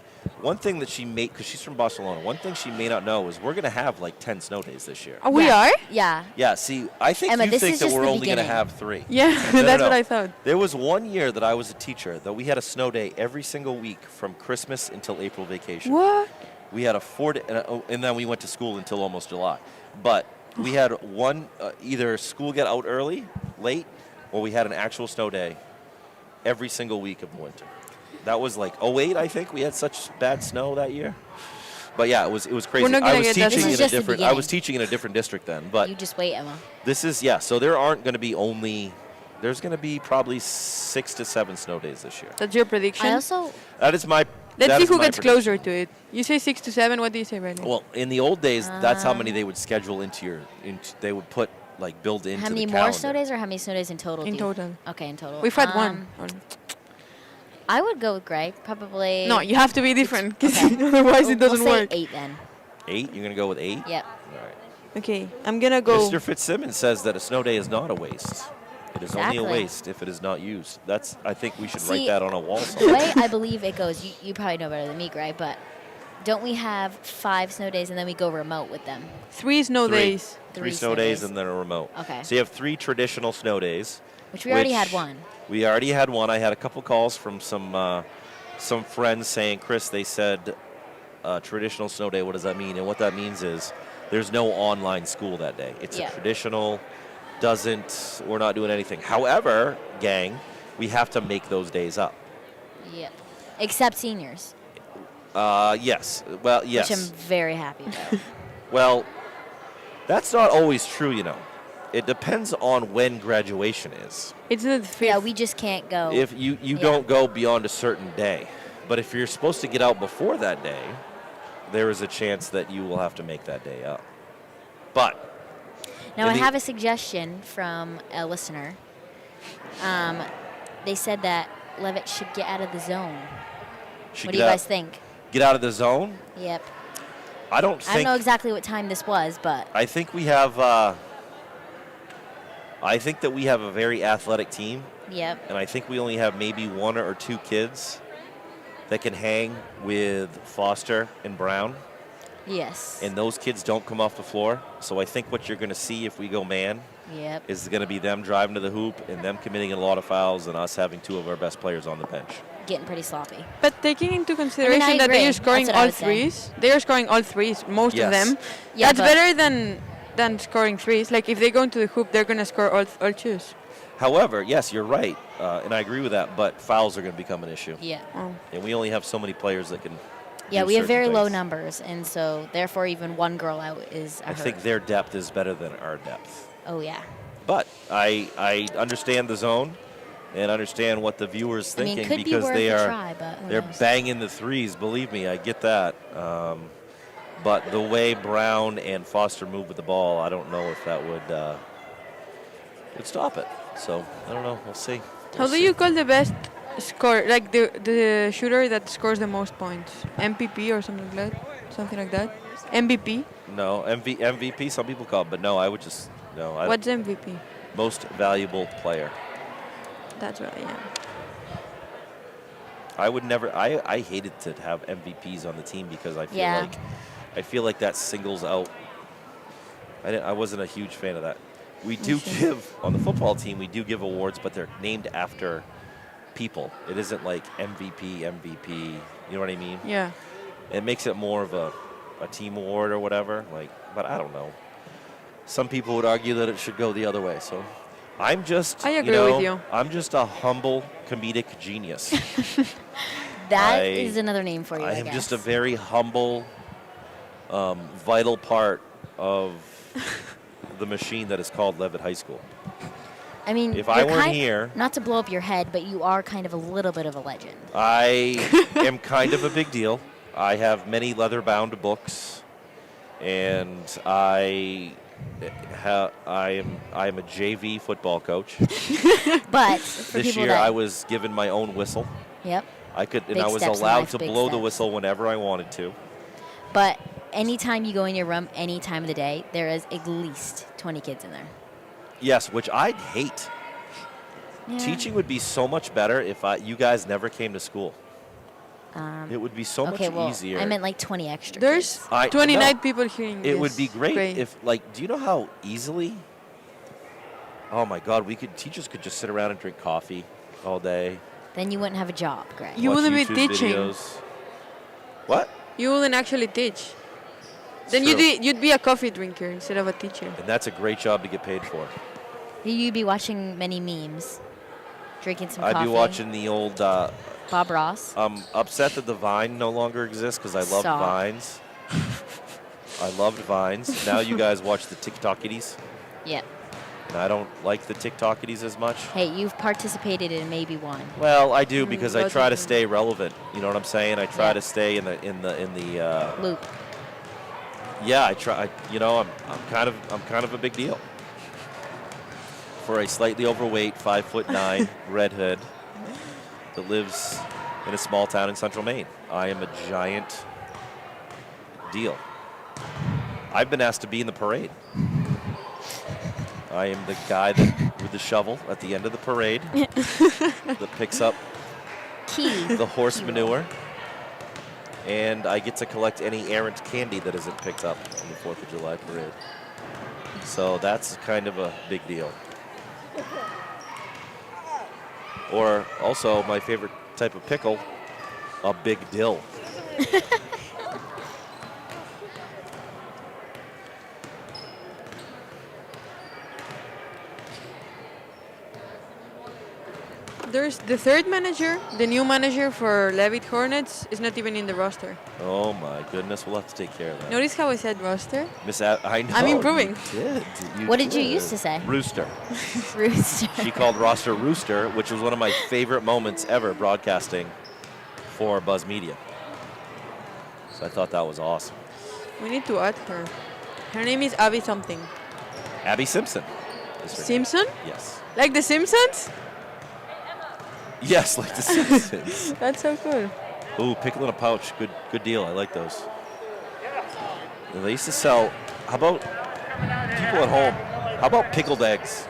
One thing that she may, because she's from Barcelona, one thing she may not know is we're going to have like 10 snow days this year. Oh, we Yeah. are? Yeah. Yeah, see, I think Emma, you this think is that just we're the only going to beginning. have 3. Yeah, No, that's no. what I thought. There was one year that I was a teacher that we had a snow day every single week from Christmas until April vacation. What? We had a 4-day, and then we went to school until almost July. But we had one, either school get out early, late, or we had an actual snow day every single week of the winter. That was like 08, I think. We had such bad snow that year. But yeah, it was crazy. We're not I gonna was get that teaching This in is a just the different. I beginning. was teaching in a different district then. But You just wait, Emma. this is So there aren't going to be only. There's going to be probably 6 to 7 snow days this year. That's your prediction? I also That is my. Let's that see is who my gets prediction. closer to it. You say 6 to 7. What do you say right now? Well, in the old days, that's how many they would schedule they would put build into how many the more calendar. snow days or how many snow days in total? In do you- total. Okay, in total. We've had one. I would go with Greg. Probably. No, you have to be different because Okay. otherwise it doesn't we'll say work. 8 then. 8? You're going to go with 8? Yep. All right. Okay, I'm gonna go. Mr. Fitzsimmons says that a snow day is not a waste. It is only a Exactly. waste if it is not used. I think we should See, write that on a wall The somewhere. way I believe it goes, you probably know better than me, Greg, but don't we have 5 snow days and then we go remote with them? 3 snow days. 3 snow days and then a remote. Okay. So you have 3 traditional snow days. Which we already had one. We already had one. I had a couple calls from some friends saying, Chris, they said traditional snow day, what does that mean? And what that means is there's no online school that day. It's Yeah. a traditional, we're not doing anything. However, gang, we have to make those days up. Yep. Except seniors, Yes. Well, yes. which I'm very happy about. Well, that's not always true, you know. It depends on when graduation is. It's not 5th. Yeah, we just can't go. If you Yeah. don't go beyond a certain day. But if you're supposed to get out before that day, there is a chance that you will have to make that day up. But Now, in I the- have a suggestion from a listener. They said that Levitt should get out of the zone. Should What do you guys think? Get out of the zone? Yep. I don't I don't think. know exactly what time this was, but I think we have. I think that we have a very athletic team, yep. and I think we only have maybe 1 or 2 kids that can hang with Foster and Brown, Yes. and those kids don't come off the floor. So I think what you're going to see if we go man Yep. is going to be them driving to the hoop and them committing a lot of fouls and us having 2 of our best players on the bench. Getting pretty sloppy. But taking into consideration I that they agree. are scoring That's what I all would say. threes, they are scoring all threes, most Yes. of them. Yeah, That's but- better than scoring threes. Like if they go into the hoop, they're gonna score all twos. However, yes, you're right, and I agree with that, but fouls are going to become an issue. Yeah. Oh. And we only have so many players that can Yeah, do we have certain very low things. numbers, and so therefore even one girl out is a I hurt. think their depth is better than our depth. Oh yeah. But I understand the zone and understand what the viewers I mean, thinking could be because worth they a are try, but who they're knows? banging the threes. Believe me, I get that. But the way Brown and Foster move with the ball, I don't know if that would stop it. So I don't know. We'll see. How do you call the best score? Like the shooter that scores the most points? MPP or something like that? Something like that? MVP? No, MVP. Some people call it, but no. I would just no. What's MVP? Most valuable player. That's what I am. I would never. I hated to have MVPs on the team because Yeah. I feel like that singles out. I wasn't a huge fan of that. We do give on the football team. We do give awards, but they're named after people. It isn't like MVP. You know what I mean? Yeah. It makes it more of a team award or whatever. Like, but I don't know. Some people would argue that it should go the other way. So, I'm just. I agree you know, with you. I'm just a humble comedic genius. That is another name for you. I I am guess. just a very humble, vital part of the machine that is called Levitt High School. I mean, If I you're weren't kind- here- not to blow up your head, but you are kind of a little bit of a legend. I am kind of a big deal. I have many leather-bound books, and I am a JV football coach. But for This people year, that, I was given my own whistle. Yep. I could, and Big I was steps in allowed life, to big blow the steps. whistle whenever I wanted to. But anytime you go in your room, any time of the day, there is at least 20 kids in there. Yes, which I'd hate. Yeah. Teaching would be so much better if you guys never came to school. It would be so Okay, much well, easier. I meant like 20 extra. There's I- 29 no. people hearing this. It would be great Great. if, like, do you know how easily? Oh my God, teachers could just sit around and drink coffee all day. Then you wouldn't have a job, Greg. You watch wouldn't be YouTube teaching. videos. What? You wouldn't actually teach. It's Then true. you'd be a coffee drinker instead of a teacher. And that's a great job to get paid for. You'd be watching many memes, drinking some I'd coffee. be watching the old. Bob Ross. I'm upset that the Vine no longer exists because I loved Stop. Vines. I loved Vines. Now you guys watch the TikTokities, Yep. and I don't like the TikTokities as much. Hey, you've participated in maybe one. Well, I do because I lots try of to them. stay relevant. You know what I'm saying? I try Yeah. to stay in the. Loop. Yeah, I try. You know, I'm kind of a big deal for a slightly overweight 5'9" redhead that lives in a small town in central Maine. I am a giant deal. I've been asked to be in the parade. I am the guy with the shovel at the end of the parade that picks up Key. the horse manure, and I get to collect any errant candy that isn't picked up on the 4th of July parade. So that's kind of a big deal. Or also my favorite type of pickle, a big dill. There's the third manager, the new manager for Levitt Hornets, is not even in the roster. Oh my goodness, we'll have to take care of that. Notice how I said roster? I know. I'm improving. You did. What did you used to say? Rooster. Rooster. She called roster Rooster, which was one of my favorite moments ever broadcasting for Buzz Media. So I thought that was awesome. We need to add her. Her name is Abby something. Abby Simpson. is her name. Simpson? Yes. Like the Simpsons? Yes, like the Simpsons. That's so cool. Ooh, pickle in a pouch. Good deal. I like those. They used to sell, how about people at home? How about pickled eggs?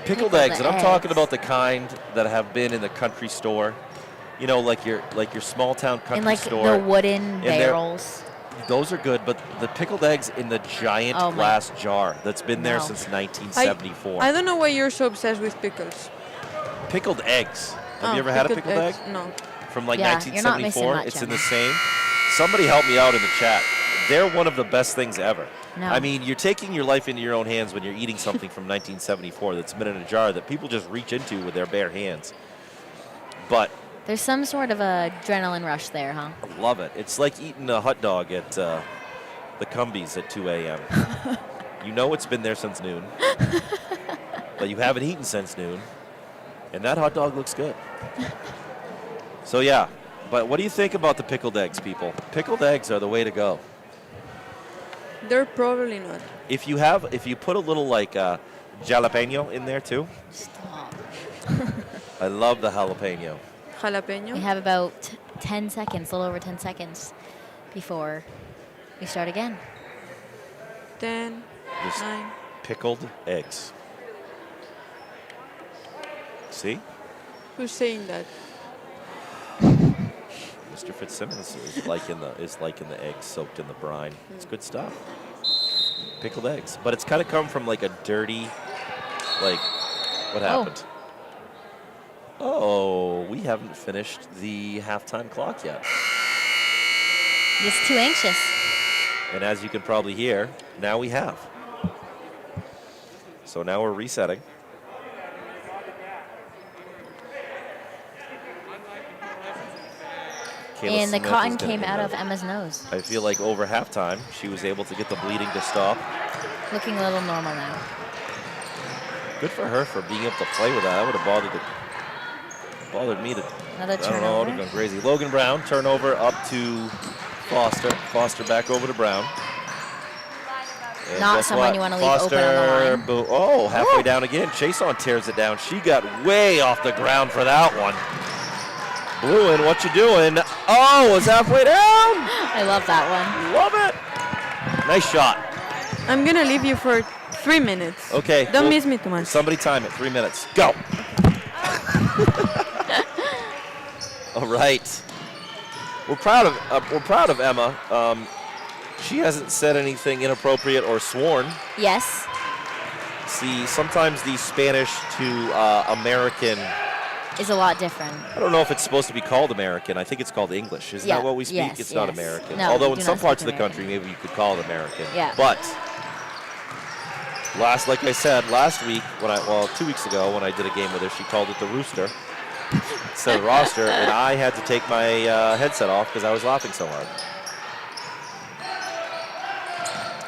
Pickled eggs, and I'm talking about the kind that have been in the country store. You know, like your small town country In like store. the wooden barrels. Those are good, but the pickled eggs in the giant glass jar that's been there since 1974. I don't know why you're so obsessed with pickles. Pickled eggs. Have you ever had a pickled egg? No. From like Yeah, you're not missing 1974. much, It's in Emma. the same. Somebody help me out in the chat. They're one of the best things ever. No. I mean, you're taking your life into your own hands when you're eating something from 1974 that's been in a jar that people just reach into with their bare hands. But There's some sort of adrenaline rush there, huh? I love it. It's like eating a hot dog at the Cumbies at 2 a.m. You know it's been there since noon, but you haven't eaten since noon, and that hot dog looks good. So yeah, but what do you think about the pickled eggs, people? Pickled eggs are the way to go. They're probably not. If you put a little like jalapeno in there too. Stop. I love the jalapeno. Jalapeno. We have about 10 seconds, a little over 10 seconds before we start again. 10, Just 9. pickled eggs. See? Who's saying that? Mr. Fitzsimmons is liking the eggs soaked in the brine. It's good stuff. Pickled eggs, but it's kind of come from like a dirty, like, what happened? Oh, we haven't finished the halftime clock yet. Just too anxious. And as you can probably hear, now we have. So now we're resetting. Kayla And the Smith cotton is gonna came be out there. of Emma's nose. I feel like over halftime, she was able to get the bleeding to stop. Looking a little normal now. Good for her for being able to play with that. That would have bothered me to. Another I don't know. I would turnover. have gone crazy. Logan Brown, turnover up to Foster. Foster back over to Brown. And Not guess someone what? you wanna leave Foster, open on the line. Oh, halfway down again. Chason tears it down. She got way off the ground for that one. Blewin, what you doing? Oh, it's halfway down. I love that one. Love it. Nice shot. I'm gonna leave you for 3 minutes. Okay. Don't well, miss me too much. Somebody time it. 3 minutes. Go. All right. We're proud of Emma. She hasn't said anything inappropriate or sworn. Yes. See, sometimes the Spanish to American. Is a lot different. I don't know if it's supposed to be called American. I think it's called English. Isn't that what we speak? Yes, It's not yes. American. No, Although we in do some not parts of speak the country, maybe you could call it American. Yeah. But like I said last week, 2 weeks ago when I did a game with her, she called it the rooster instead of roster, and I had to take my headset off because I was laughing so hard.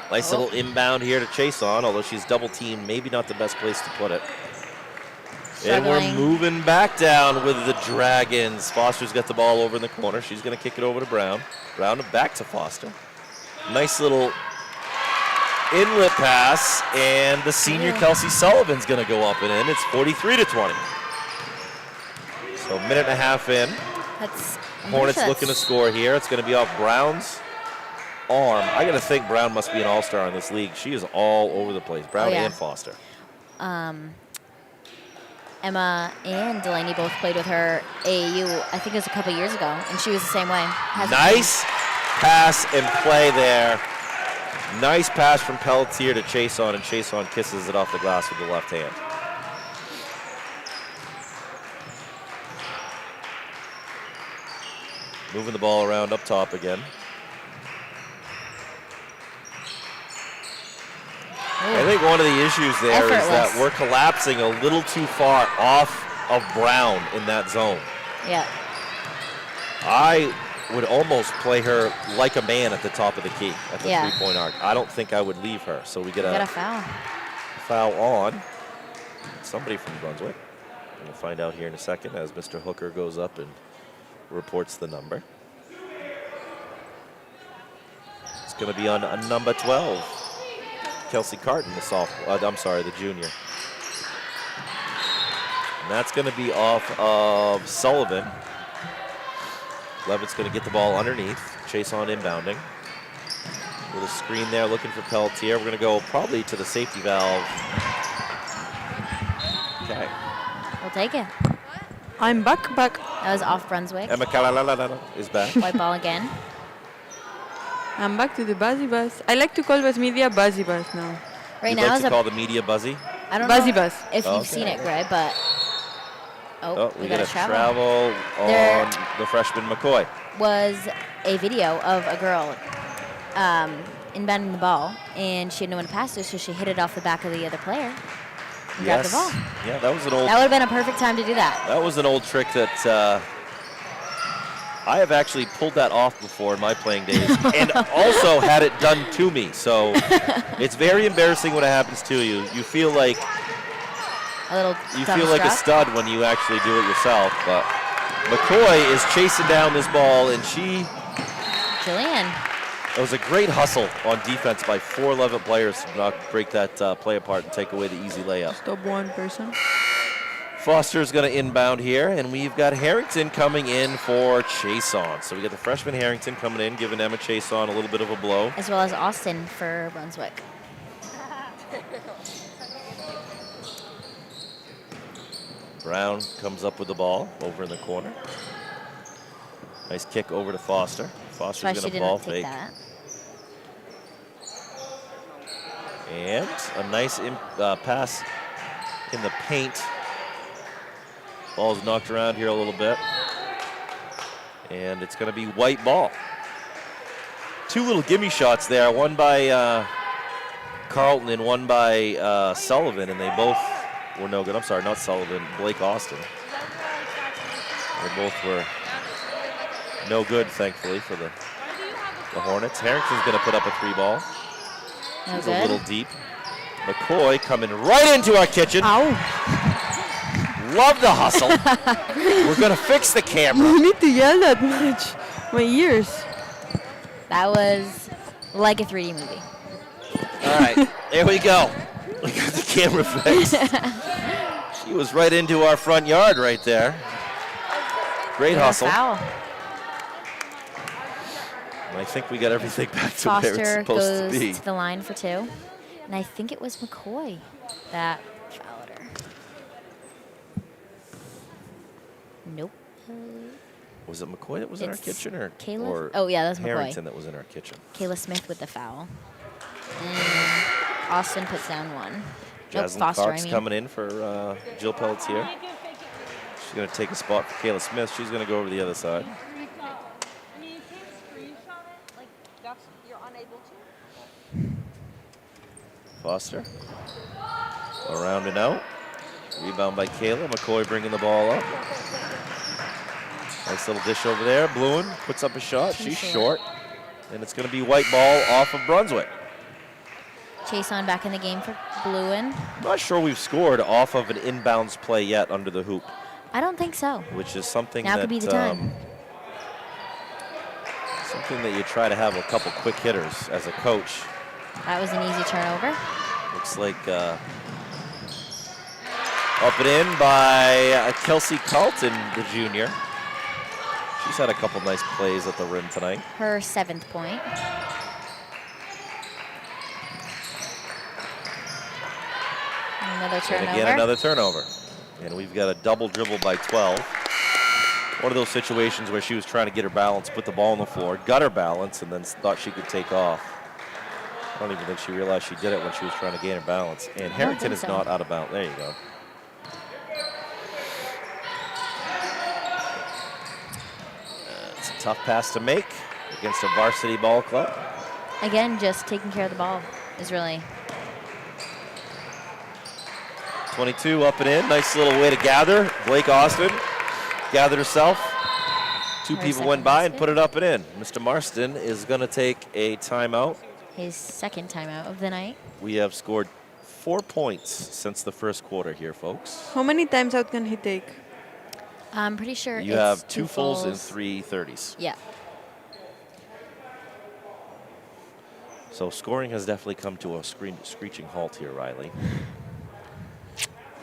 Nice little inbound here to chase on, although she's double teamed, maybe not the best place to put it. And we're Struggling. moving back down with the Dragons. Foster's got the ball over in the corner. She's going to kick it over to Brown. Brown back to Foster. Nice little inlet pass, and the senior Kelsey Sullivan's going to go up and in. It's 43-20. So a minute and a half in. Hornets looking to score here. It's going to be off Brown's arm. I got to think Brown must be an all-star in this league. She is all over the place. Brown and Foster. Emma and Delaney both played with her AAU, I think it was a couple years ago, and she was the same way. Nice pass and play there. Nice pass from Pelletier to Chason, and Chason kisses it off the glass with the left hand. Moving the ball around up top again. I think one of the issues there is that we're collapsing a little too far off of Brown in that zone. Yeah. I would almost play her like a man at the top of the key at the three-point arc. I don't think I would leave her. So we get a foul. Foul on somebody from Brunswick. We'll find out here in a second as Mr. Hooker goes up and reports the number. It's going to be on a number 12. Kelsey Carton, the junior. And that's going to be off of Sullivan. Levitt's going to get the ball underneath. Chase on inbounding. With a screen there looking for Pelletier. We're going to go probably to the safety valve. Okay. We'll take it. I'm back. That was off Brunswick. Emma Kalalalala is back. White ball again. I'm back to the Buzzy Buzz. I like to call Buzz Media Buzzy Buzz now. Right You'd now like is to a call the media buzzy? I don't Buzzy know Buzz. if Okay. you've seen it, Greg, but We got got a a travel. travel There- on the freshman McCoy. Was a video of a girl inbounding the ball, and she had no one to pass to, so she hit it off the back of the other player and grabbed the ball. Yeah, that was an old. That would have been a perfect time to do that. That was an old trick that I have actually pulled that off before in my playing days, and also had it done to me. So it's very embarrassing when it happens to you. You feel like A little a stud when you actually do it yourself. But McCoy is chasing down this ball, and Jillian. it was a great hustle on defense by 4 Levitt players to not break that play apart and take away the easy layup. Stop one person. Foster's going to inbound here, and we've got Harrington coming in for Chason. So we got the freshman Harrington coming in, giving Emma Chason a little bit of a blow. As well as Austin for Brunswick. Brown comes up with the ball over in the corner. Nice kick over to Foster. Why Foster's she going to didn't ball take fake. that. And a nice pass in the paint. Ball's knocked around here a little bit. And it's going to be white ball. 2 little gimme shots there, one by Carlton and one by Sullivan, and they both were no good. I'm sorry, not Sullivan, Blake Austin. They both were no good, thankfully, for the Hornets. Harrington's going to put up a 3 ball. No She's good. a little deep. McCoy coming right into our kitchen. Ow. Love the hustle. We're going to fix the camera. You need to yell that much. My ears. That was like a 3D movie. All right, there we go. We got the camera fixed. She was right into our front yard right there. Great hustle. Foul. And I think we got everything back to where it's Foster supposed goes to be. to the line for 2. And I think it was McCoy that fouled her. Nope. Was it McCoy that was in our It's kitchen or Kayla? Oh, yeah, that's McCoy. Harrington that was in our kitchen? Kayla Smith with the foul. And Austin puts down 1. Nope, Jasmine Foster, Clark's I mean. coming in for Jill Pelletier. She's going to take a spot for Kayla Smith. She's going to go over to the other side. Foster. Around and out. Rebound by Kayla. McCoy bringing the ball up. Nice little dish over there. Bluen puts up a shot. Too She's short. short. And it's going to be white ball off of Brunswick. Chason back in the game for Bluen. I'm not sure we've scored off of an inbounds play yet under the hoop, I don't think so. which is something Now that could be the time. something that you try to have a couple quick hitters as a coach. That was an easy turnover. Looks like up and in by Kelsey Carlton, the junior. She's had a couple nice plays at the rim tonight. Her 7th point. Another turnover. And again, another turnover. And we've got a double dribble by 12. One of those situations where she was trying to get her balance, put the ball on the floor, got her balance, and then thought she could take off. I don't even think she realized she did it when she was trying to gain her balance. And Harrington think is so. not out of bounds. There you go. It's a tough pass to make against a varsity ball club. Again, just taking care of the ball is really 22 up and in. Nice little way to gather. Blake Austin gathered herself. 2 Her people second went by and basket. put it up and in. Mr. Marston is going to take a timeout. his 2nd timeout of the night. We have scored 4 points since the first quarter here, folks. How many times out can he take? I'm pretty sure You it's have 2 2 fulls and 3 30s. Yeah. So scoring has definitely come to a screeching halt here, Riley.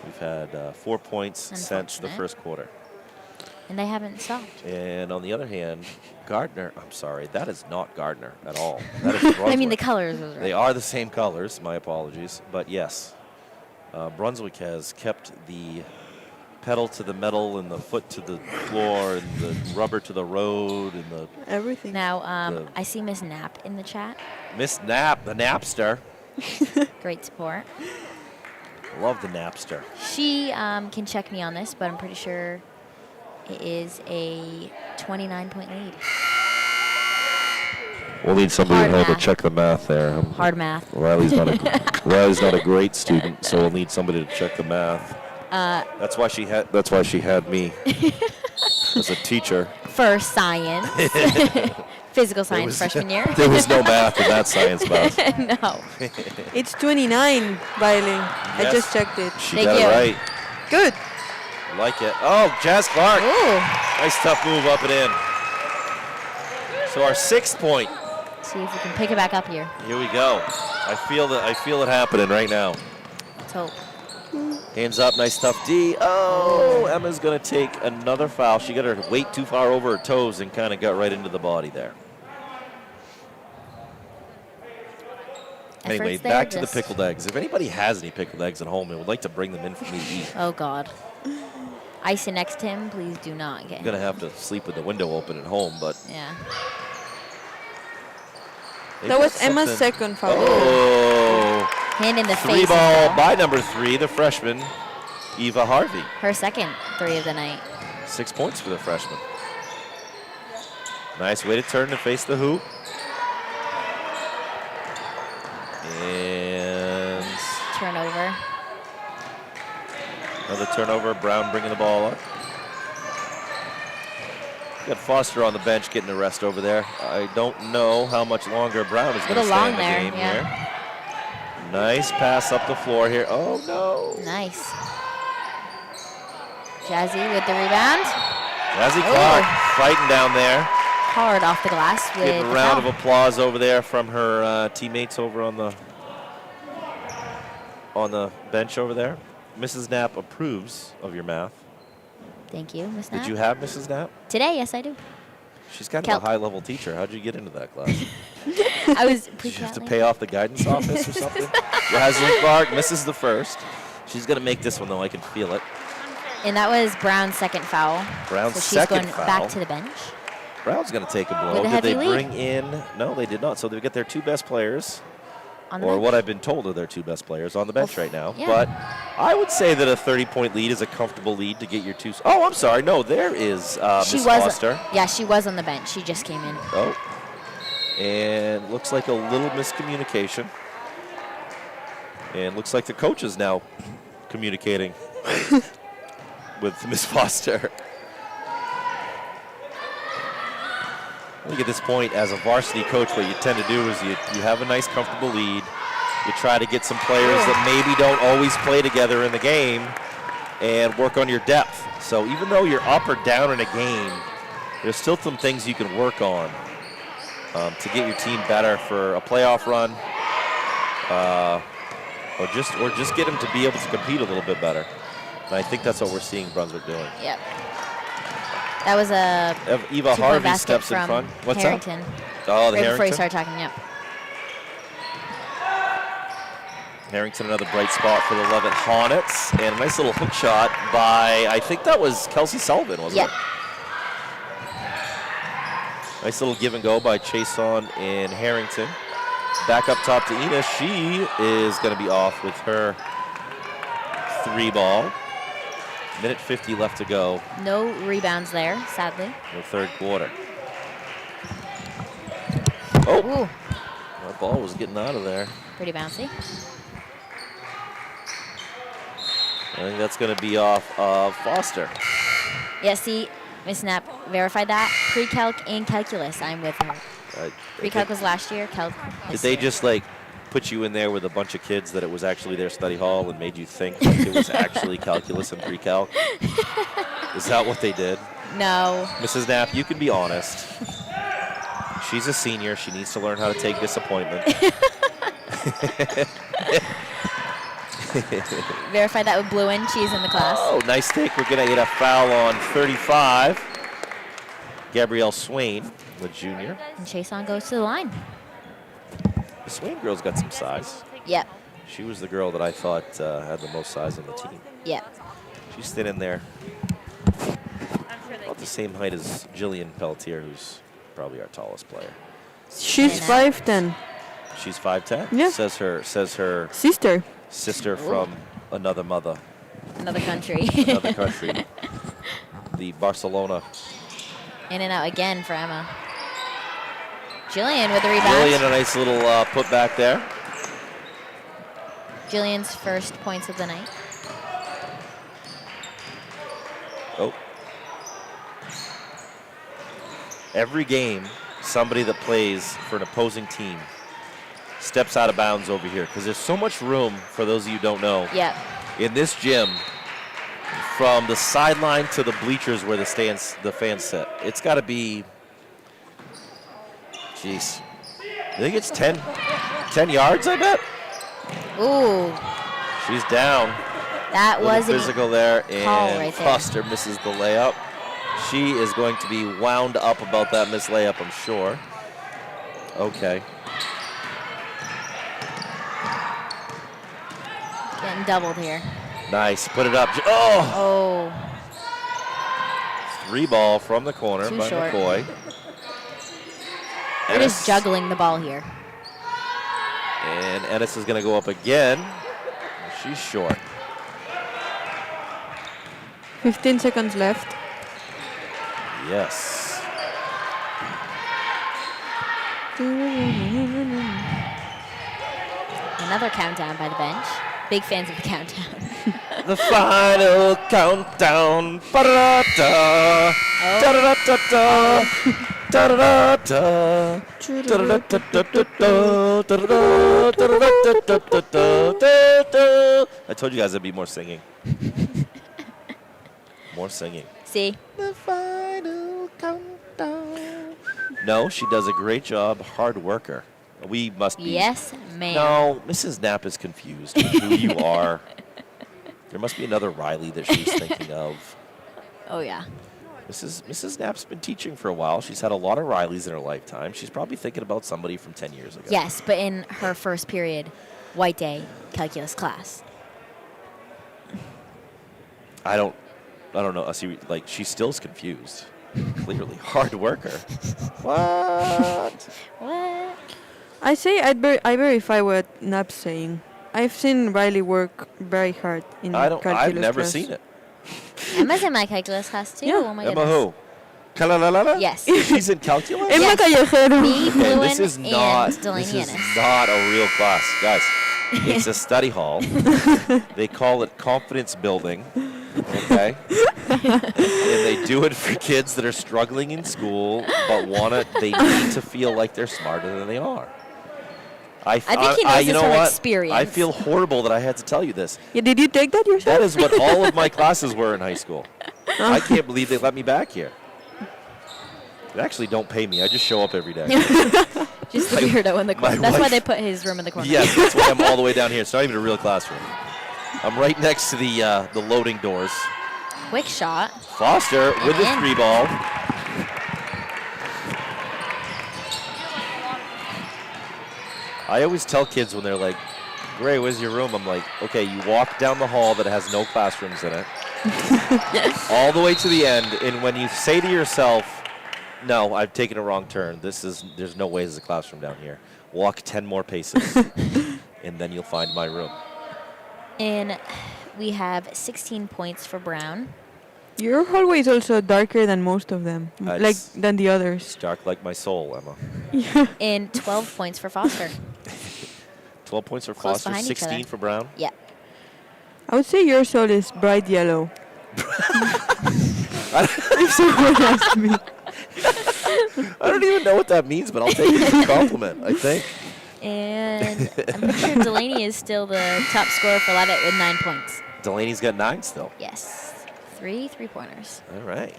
We've had 4 points since the Unfortunate. first quarter. And they haven't stopped. And on the other hand, Gardner, I'm sorry, that is not Gardner at all. That is Brunswick. I mean, the colors was right. They are the same colors, my apologies. But yes, Brunswick has kept the pedal to the metal and the foot to the floor and the rubber to the road and the Everything. Now, The- I see Miss Knapp in the chat. Miss Knapp, the Napster. Great support. Love the Napster. She can check me on this, but I'm pretty sure it is a 29-point lead. We'll need somebody Hard to help math. to check the math there. Hard math. Riley's not a great student, so we'll need somebody to check the math. That's why she had me as a teacher. For science. Physical science freshman year. There was no math in that science class. No. It's 29, Riley. I Yes. just checked it. She Thank got you. it right. Good. Like it. Oh, Jazz Clark. Ooh. Nice tough move up and in. So our 6th point. See if we can pick it back up here. Here we go. I feel it happening right now. Let's hope. Hands up, nice tough D. Oh, Emma's going to take another foul. She got her weight too far over her toes and kind of got right into the body there. Anyway, Efforts there, back to the just- pickled eggs. If anybody has any pickled eggs at home and would like to bring them in for me to eat, Oh, God. Ison next to him, please do not get I'm him. going to have to sleep with the window open at home, but Yeah. they've That got was Emma's something- second foul. Oh, Hand in the 3 face. ball though. by number 3, the freshman, Eva Harvey. Her second 3 of the night. 6 points for the freshman. Nice way to turn and face the hoop. And Turnover. another turnover. Brown bringing the ball up. Got Foster on the bench getting a rest over there. I don't know how much longer Brown is going to Little stay long in the there, game yeah. here. Nice pass up the floor here. Oh, no. Nice. Jazzy with the rebound. Jazzy Oh. Clark fighting down there. Hard off the glass with Getting a the round foul. of applause over there from her teammates over on the bench over there. Mrs. Knapp approves of your math. Thank you, Miss Knapp. Did you have Mrs. Knapp? Today, yes, I do. She's kind of Calc. a high-level teacher. How'd you get into that class? I was Did you have to pre-calling. pay off the guidance office or something? Jazzy Clark misses the first. She's going to make this one, though. I can feel it. And that was Brown's second foul. Brown's so she's second going foul. back to the bench. Brown's going to take a blow. With a Did heavy they lead. bring in? No, they did not. So they've got their 2 best players, On the or bench. what I've been told are their 2 best players on the bench right now. yeah. But I would say that a 30-point lead is a comfortable lead to get your 2. Oh, I'm sorry. No, there is She Miss was. Foster. Yeah, she was on the bench. She just came in. Oh, and looks like a little miscommunication. And looks like the coach is now communicating with Miss Foster. I think at this point, as a varsity coach, what you tend to do is you have a nice, comfortable lead. You try to get some players that maybe don't always play together in the game and work on your depth. So even though you're up or down in a game, there's still some things you can work on to get your team better for a playoff run, or just get them to be able to compete a little bit better. And I think that's what we're seeing Brunswick doing. Yep. That was a Eva two-point Harvey basket steps in from front. What's Harrington. that? Oh, the Right before you Harrington. start talking, yep. Harrington, another bright spot for the Levitt Hornets. And a nice little hook shot by, I think that was Kelsey Sullivan, wasn't Yep. it? Nice little give and go by Chason and Harrington. Back up top to Ina. She is going to be off with her 3 ball. Minute 50 left to go No rebounds there, sadly. in the 3rd quarter. Oh, Ooh, that ball was getting out of there. pretty bouncy. I think that's going to be off of Foster. Yeah, see, Miss Knapp verified that. Pre-calc and calculus, I'm with her. Pre-calc was last year, calc Did this they year. just like put you in there with a bunch of kids that it was actually their study hall and made you think like it was actually calculus and pre-calc? Is that what they did? No. Mrs. Knapp, you can be honest. She's a senior. She needs to learn how to take disappointment. Verify that with blue in. She's in the class. Oh, nice take. We're going to get a foul on 35. Gabrielle Swain, the junior. And Chason goes to the line. The Swain girl's got some size. Yep. She was the girl that I thought had the most size on the team. Yep. She's thin there. About the same height as Jillian Pelletier, who's probably our tallest player. She's 5'10". She's 5'10"? Yeah. Says her Sister. from another mother, Another country. another country. The Barcelona. In and out again for Emma. Jillian with the rebound. Jillian, a nice little put back there. Jillian's first points of the night. Oh. Every game, somebody that plays for an opposing team steps out of bounds over here because there's so much room, for those of you who don't know, Yep. in this gym from the sideline to the bleachers where the fans sit. It's got to be, jeez, I think it's 10 yards, I bet. Ooh, She's down. that Little was an physical there, call and right there. Foster misses the layup. She is going to be wound up about that missed layup, I'm sure. Okay. Getting doubled here. Nice. Put it up. Oh! Oh, 3 ball from the corner Too by short. McCoy. we're just juggling the ball here. And Ennis is going to go up again. She's short. 15 seconds left. Yes. Another countdown by the bench. Big fans of the countdown. The final countdown. Ba-da-da-da. Da-da-da-da-da. Da-da-da-da. Da-da-da-da-da-da. Da-da-da-da-da-da-da-da. I told you guys there'd be more singing. More singing. See? The final countdown. No, she does a great job. Hard worker. We must be. Yes, ma'am. No, Mrs. Knapp is confused with who you are. There must be another Riley that she's thinking of. Oh, yeah. Mrs. Knapp's been teaching for a while. She's had a lot of Rileys in her lifetime. She's probably thinking about somebody from 10 years ago. Yes, but in her first period, white day, calculus class. I don't know. See, like, she still's confused. Clearly. Hard worker. What? What? I say I verify what Nap's saying. I've seen Riley work very hard in calculus I've never class. seen it. Emma's in my calculus class, too. Yeah. Oh, my Emma goodness. who? Kalalala? Yes. She's in calculus? Emma Yes. Callejero. Me, Okay, Bluen, this is not and Delaney this is Ennis. not a real class, guys. It's a study hall. They call it confidence building. Okay, and they do it for kids that are struggling in school but they need to feel like they're smarter than they are. I think he knows you this know from what? experience. I feel horrible that I had to tell you this. Yeah, did you take that yourself? That is what all of my classes were in high school. I can't believe they let me back here. They actually don't pay me. I just show up every day. Just the weirdo in the corner. my That's why wife- they put his room in the corner. Yes, that's why I'm all the way down here. It's not even a real classroom. I'm right next to the loading doors. Quick shot. Foster with the And in. 3 ball. I always tell kids when they're like, Gray, where's your room? I'm like, okay, you walk down the hall that has no classrooms in it, all the way to the end, and when you say to yourself, no, I've taken a wrong turn, there's no way there's a classroom down here, walk 10 more paces, and then you'll find my room. And we have 16 points for Brown. Your hallway is also darker than most of them, like It's- than the others. It's dark like my soul, Emma. And 12 points for Foster. 12 points for Close Foster, behind each 16 other. for Brown. Yeah. I would say your soul is bright yellow. If someone asked me. I don't even know what that means, but I'll take it as a compliment, I think. And I'm pretty sure Delaney is still the top scorer for Levitt with 9 points. Delaney's got 9 still. Yes. 3 3-pointers. All right.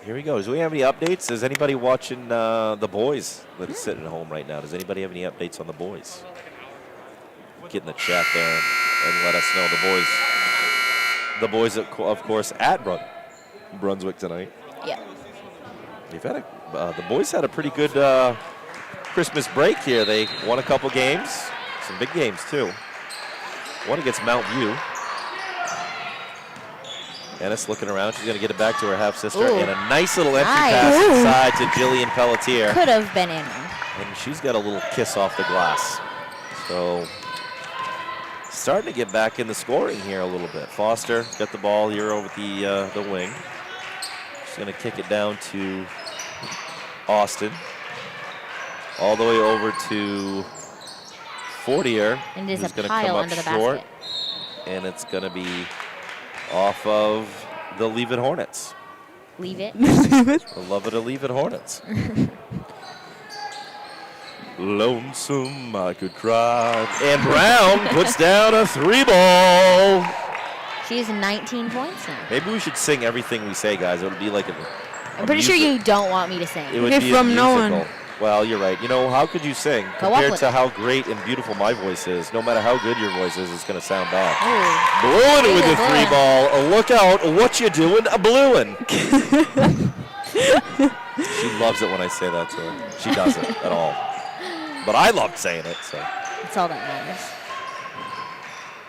Here we go. Do we have any updates? Is anybody watching the boys that is sitting at home right now? Does anybody have any updates on the boys? Get in the chat there. and let us know. The boys, of course, at Brunswick tonight. Yeah. The boys had a pretty good Christmas break here. They won a couple games, some big games too. One against Mount View. Ennis looking around. She's going to get it back to her half-sister. Ooh. And a nice little entry Nice. pass Ooh. inside to Jillian Pelletier. Could have been in. And she's got a little kiss off the glass. So starting to get back in the scoring here a little bit. Foster got the ball here over the wing. She's going to kick it down to Austin. All the way over to Fortier. And it is who's a gonna pile come up under the short, basket. and it's going to be off of the Leave It Hornets. Leave it. I love it, Leave It Hornets. Lonesome, I could cry. And Brown puts down a 3-ball. She has 19 points now. Maybe we should sing everything we say, guys. It would be like I'm pretty sure you don't want me to sing. It would Okay, be a from no musical. one. Well, you're right. You know, how could you sing Go up compared with to it. how great and beautiful my voice is? No matter how good your voice is, it's going to sound bad. Ooh. Blueing it with Ooh, the blueing. 3-ball. Look out. What you doing? A blueing. She loves it when I say that to her. She doesn't at all. But I love saying it. So. That's all that matters.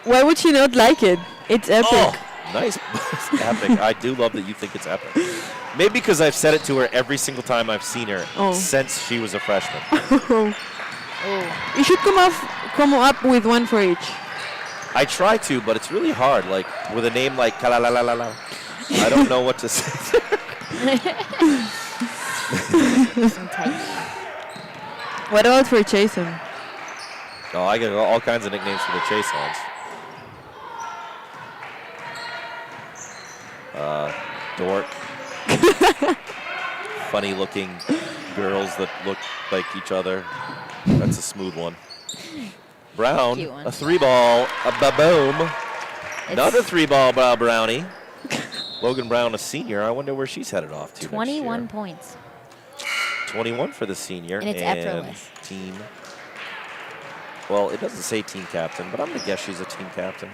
Why would she not like it? It's epic. Oh, nice. It's epic. I do love that you think it's epic. Maybe because I've said it to her every single time I've seen her since she was a freshman. Ooh. You should come up with one for each. I try to, but it's really hard. Like with a name like Kalalalalala, I don't know what to say. Some tight. What about for Jason? Oh, I got all kinds of nicknames for the Chase Hounds. Dork. Funny looking girls that look like each other. That's a smooth one. Brown, Cute one. a 3-ball, a ba-boom. Another 3-ball Brownie. Logan Brown, a senior. I wonder where she's headed off to 21 next year. points. 21 for the senior. And it's effortless. Team. Well, it doesn't say team captain, but I'm going to guess she's a team captain.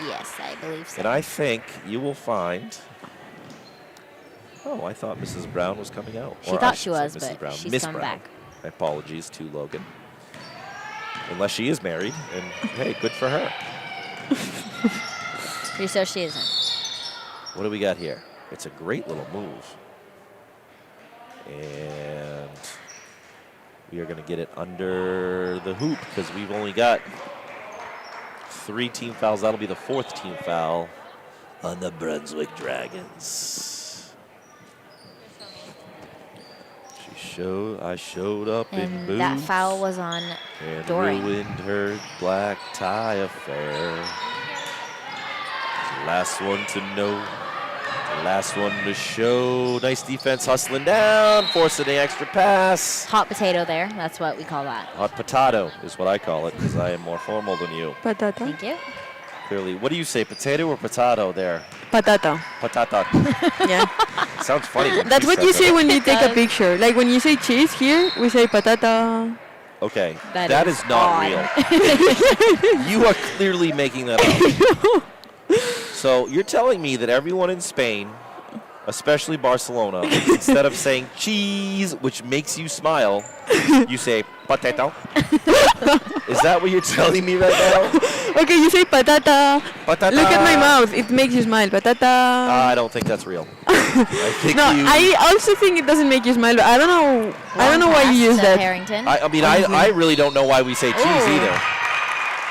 Yes, I believe so. And I think you will find. Oh, I thought Mrs. Brown was coming out. She Or I thought she should say was, Mrs. but Brown. she's Miss come Brown. back. My apologies to Logan. Unless she is married, and hey, good for her. Pretty sure she isn't. What do we got here? It's a great little move. And we are going to get it under the hoop because we've only got 3 team fouls. That'll be the 4th team foul on the Brunswick Dragons. I showed up in And boots that foul was on and Doring. ruined her black tie affair. Last one to know. Last one to show. Nice defense hustling down, forcing the extra pass. Hot potato there. That's what we call that. Hot potato is what I call it because I am more formal than you. Patata. Thank you. Clearly. What do you say, potato or potato there? Patata. Patata. Yeah. Sounds funny. when That's she what says you say it. when you take a does. picture. Like when you say cheese here, we say patata. Okay, That that is is not odd. real. You are clearly making that up. So you're telling me that everyone in Spain, especially Barcelona, instead of saying cheese, which makes you smile, you say potato? Is that what you're telling me right now? Okay, you say patata. Patata. Look at my mouth. It makes you smile. Patata. I don't think that's real. I think No, you. I also think it doesn't make you smile. But I don't know. I don't know why you use that. Harrington. I mean, I really don't know why we say cheese Ooh. either.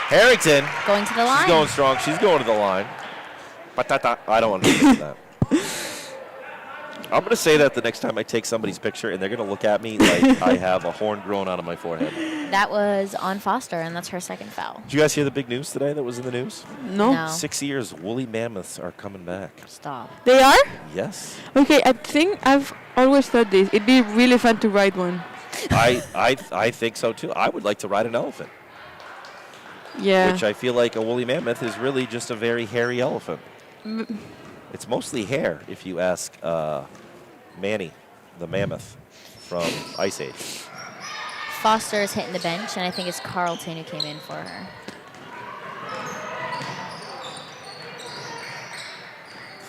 Harrington. Going to the line. She's going strong. She's going to the line. Patata. I don't understand that. I'm going to say that the next time I take somebody's picture, and they're going to look at me like I have a horn grown out of my forehead. That was on Foster, and that's her 2nd foul. Did you guys hear the big news today that was in the news? No. No. 6 years, woolly mammoths are coming back. Stop. They are? Yes. Okay, I think I've always thought this. It'd be really fun to ride one. I think so, too. I would like to ride an elephant, Yeah. which I feel like a woolly mammoth is really just a very hairy elephant. It's mostly hair, if you ask Manny, the mammoth from Ice Age. Foster is hitting the bench, and I think it's Carlton who came in for her.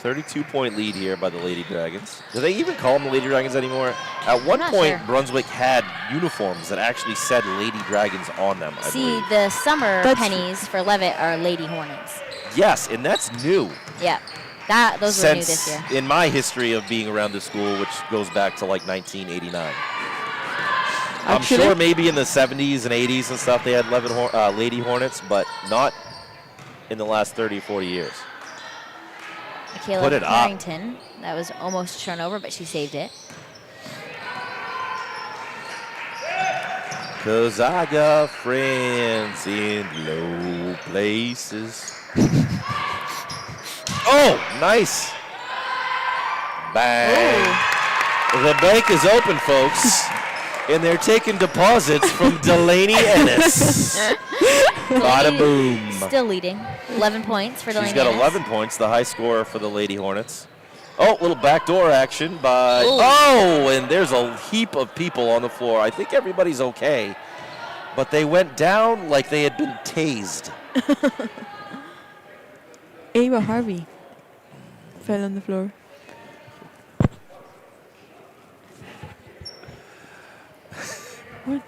32-point lead here by the Lady Dragons. Do they even call them the Lady Dragons anymore? At one not point, sure. Brunswick had uniforms that actually said Lady Dragons on them, I See, believe. the summer That's- pennies for Levitt are Lady Hornets. Yes, and that's new. Yeah, those were new this year. In my history of being around the school, which goes back to like 1989. I'm Actually- sure maybe in the 70s and 80s and stuff they had Lady Hornets, but not in the last 30 or 40 years. Michaela Put it up. Harrington, that was almost shown over, but she saved it. 'Cause I got friends in low places. Oh, nice. Bang. The bank is open, folks. And they're taking deposits from Delaney Ennis. Bada boom. Still leading. 11 points for Delaney She's got Ennis. 11 points, the high scorer for the Lady Hornets. Oh, little backdoor action by... Ooh. Oh, and there's a heap of people on the floor. I think everybody's okay. But they went down like they had been tased. Ava Harvey fell on the floor. What?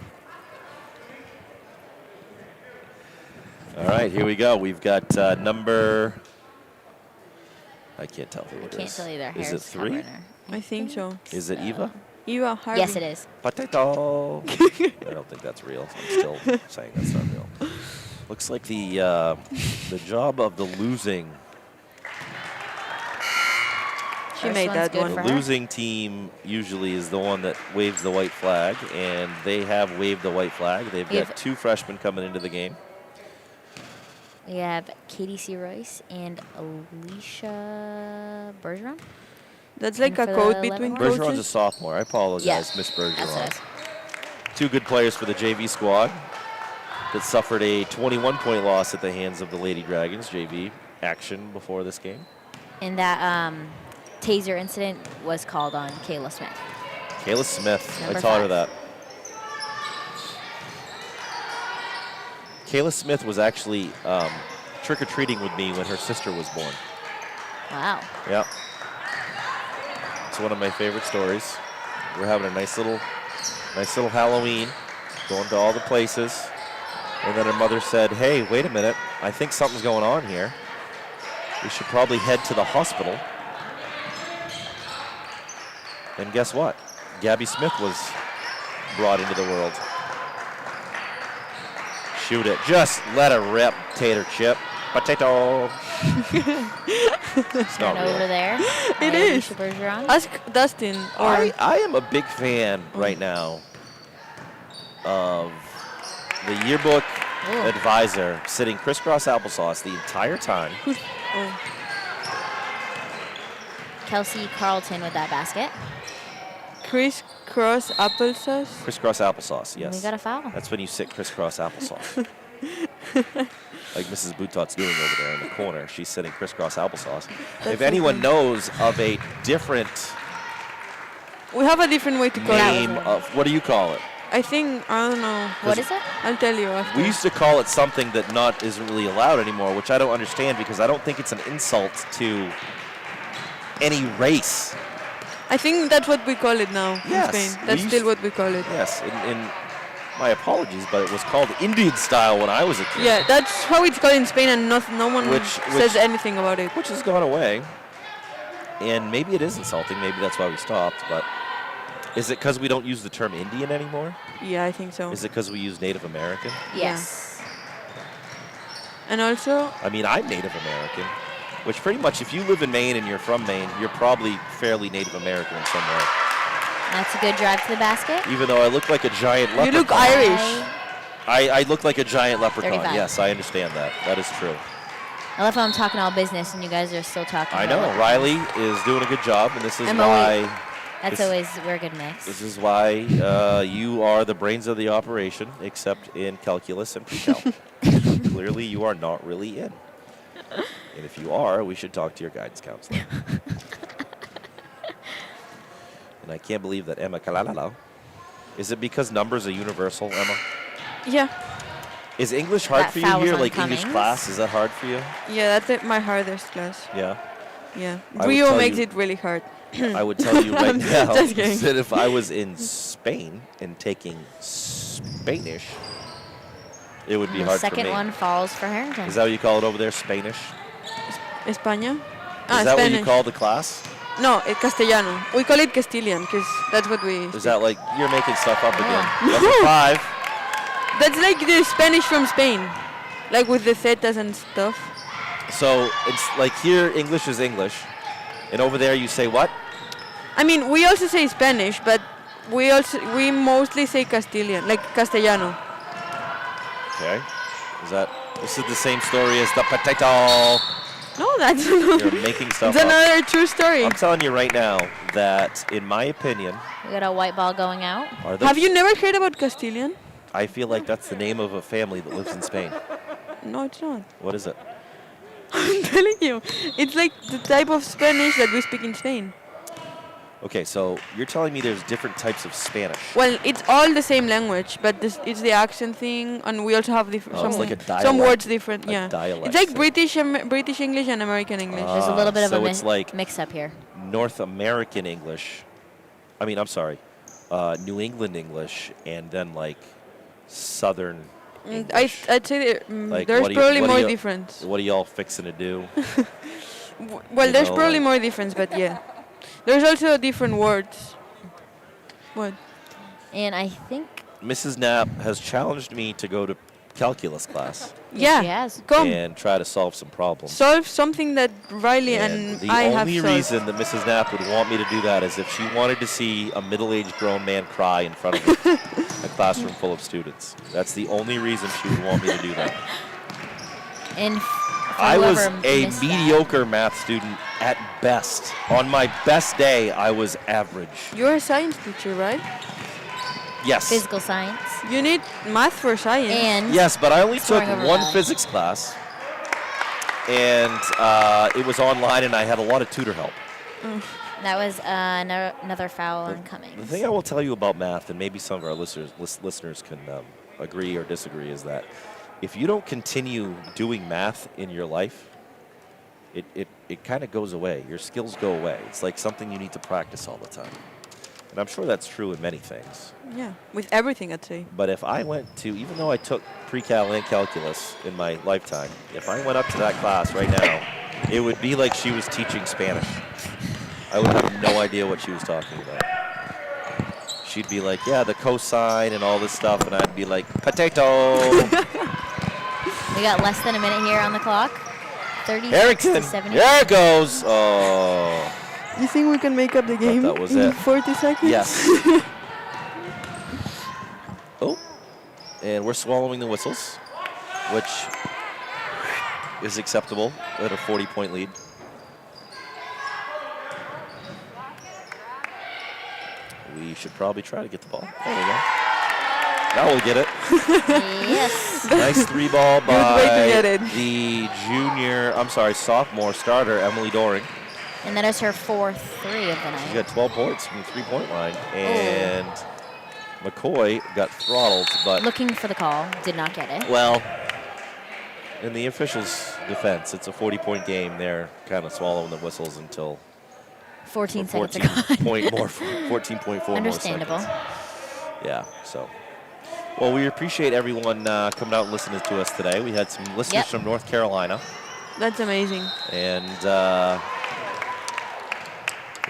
All right, here we go. We've got number... I can't tell who I it can't is. tell you their Is hair's it 3? covering her. I think so. Is it Eva? Eva Harvey. Yes, it is. Potato. I don't think that's real. I'm still saying that's not real. Looks like the job of the losing She First made one's that good one. for the her. losing team usually is the one that waves the white flag, and they have waved the white flag. They've We got have- 2 freshmen coming into the game. We have Katie C. Royce and Alicia Bergeron. That's like And a for code the between 11 Bergeron's a coaches. sophomore. I apologize, Yeah, Miss That's what Bergeron. it is. 2 good players for the JV squad that suffered a 21-point loss at the hands of the Lady Dragons. JV action before this game. And that taser incident was called on Kayla Smith. Kayla Smith, I Number taught her 5. that. Kayla Smith was actually trick-or-treating with me when her sister was born. Wow. Yeah. It's one of my favorite stories. We're having a nice little Halloween, going to all the places. And then her mother said, "Hey, wait a minute. I think something's going on here. We should probably head to the hospital." And guess what? Gabby Smith was brought into the world. Shoot it. Just let her rip, tater chip. Potato. It's not And over real. there. It by is. Alicia Bergeron. Ask Dustin or I am a big fan right now of the yearbook Ooh. advisor sitting crisscross applesauce the entire time. oh, Kelsey Carlton with that basket. crisscross applesauce. Crisscross applesauce, And yes. we got a foul. That's when you sit crisscross applesauce. Like Mrs. Boutot's doing over there in the corner. She's sitting crisscross applesauce. That's If anyone okay. knows of a different We have a different way to call name it. of, what do you call it? I think, I don't know. What is it? I'll tell you after. We used to call it something that isn't really allowed anymore, which I don't understand because I don't think it's an insult to any race. I think that's what we call it now Yes, in Spain. we That's used- still what we call it. Yes, in my apologies, but it was called Indian style when I was a kid. Yeah, that's how it's called in Spain, and no one Which- says anything about it. Which has gone away. And maybe it is insulting. Maybe that's why we stopped. But is it because we don't use the term Indian anymore? Yeah, I think so. Is it because we use Native American? Yes. And also, I mean, I'm Native American, which pretty much if you live in Maine and you're from Maine, you're probably fairly Native American in some way. That's a good drive to the basket. Even though I look like a giant leprechaun. you look Irish. I look like a giant leprechaun. 35. Yes, I understand that. That is true. I love how I'm talking all business and you guys are still talking. I about know. what- Riley is doing a good job, and this is I'm why. That's This- always, we're a good mix. This is why you are the brains of the operation, except in calculus and pre-cal. Clearly, you are not really in. And if you are, we should talk to your guidance counselor. And I can't believe that Emma Kalalala. Is it because numbers are universal, Emma? Yeah, Is English hard That for you foul was here? on Like English Cummings. class, is that hard for you? yeah, that's my hardest class. Yeah. Yeah. I would Rio tell makes you- it really hard. I would tell you right now Just kidding. that if I was in Spain and taking Spanish, it would be The hard for second me. one falls for Harrington. Is that what you call it over there, Spanish? España? Is that what you Spanish. call the class? No, Castellano. We call it Castilian because that's what we. Is that like you're making stuff up again? No. Number 5. That's like the Spanish from Spain, like with the zetas and stuff. So it's like here, English is English, and over there you say what? I mean, we also say Spanish, but we mostly say Castilian, like Castellano. Okay. This is the same story as the potato? No, that's You're making stuff it's up. another true story. I'm telling you right now that, in my opinion, We got a white ball going out. are the Have you never heard about Castilian? I feel like that's the name of a family that lives in Spain. No, it's not. What is it? I'm telling you, it's like the type of Spanish that we speak in Spain. Okay, so you're telling me there's different types of Spanish. Well, it's all the same language, but it's the accent thing, and we also have Oh, it's like a some dialect. words different. A Yeah, dialect it's like thing. British English and American English. There's a little bit of so a it's like mix-up here. North American English. I'm sorry, New England English, and then like Southern English. I'd say that, Like, there's what do you- probably what do more you- difference. What are y'all fixing to do? Well, you there's know, probably like- more difference, but yeah, there's also different words. What? And I think Mrs. Knapp has challenged me to go to calculus class Yeah, she has. come and try to solve some problems. solve something that Riley And and the I have only solved. reason that Mrs. Knapp would want me to do that is if she wanted to see a middle-aged grown man cry in front of a classroom full of students. That's the only reason she would want me to do that. And I was whoever a missed that. mediocre math student at best. On my best day, I was average. You're a science teacher, right? Yes. Physical science. You need math for science. And Yes, but I only took Scoring over one valid. physics class, and it was online, and I had a lot of tutor help. that was another foul on Cummings. The thing I will tell you about math, and maybe some of our listeners can agree or disagree, is that if you don't continue doing math in your life, it kind of goes away. Your skills go away. It's like something you need to practice all the time. And I'm sure that's true in many things. Yeah, with everything, I'd say. But if I went to, even though I took pre-cal and calculus in my lifetime, if I went up to that class right now, it would be like she was teaching Spanish. I would have no idea what she was talking about. She'd be like, yeah, the cosine and all this stuff, and I'd be like, potato. We got less than a minute here on the clock. 36 Harrington, to 70. there it goes. Oh, You think we can make up the game that was in it. 40 seconds? yes. Oh, and we're swallowing the whistles, which is acceptable at a 40-point lead. We should probably try to get the ball. There we go. Now we'll get it. Yes. Nice 3-ball Good way to by get it. the sophomore starter, Emily Doring. And that is her fourth 3 of the She night. got 12 points from the 3-point line. And McCoy got throttled, but, Looking for the call. Did not get it. well, in the officials' defense, it's a 40-point game. They're kind of swallowing the whistles until 14 for seconds ago. 14.4 more Understandable. seconds. Yeah, so. Well, we appreciate everyone coming out and listening to us today. We had some listeners Yep. from North Carolina, That's amazing. and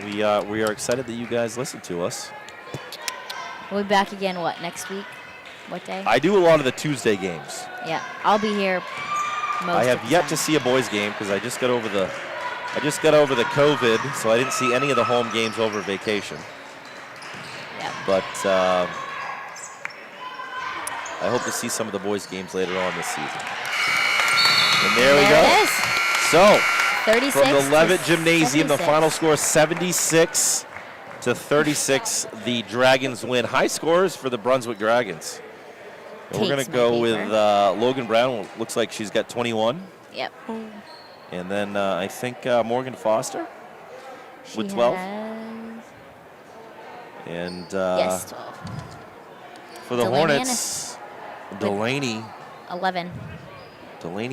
we are excited that you guys listen to us. We'll be back again, what, next week? What day? I do a lot of the Tuesday games. Yeah, I'll be here most I have of the yet time. to see a boys game because I just got over the COVID, so I didn't see any of the home games over vacation. Yeah. But I hope to see some of the boys' games later on this season. And there we There go. it is. So, 36 from the to Levitt Gymnasium, the 76. final score 76 to 36. The Dragons win. High scores for the Brunswick Dragons. And we're going Takes to my go with paper. Logan Brown. Looks like she's got 21. Yep. And then I think Morgan Foster She with 12. has- And yes, 12. for the Delaney Hornets, Delaney 11.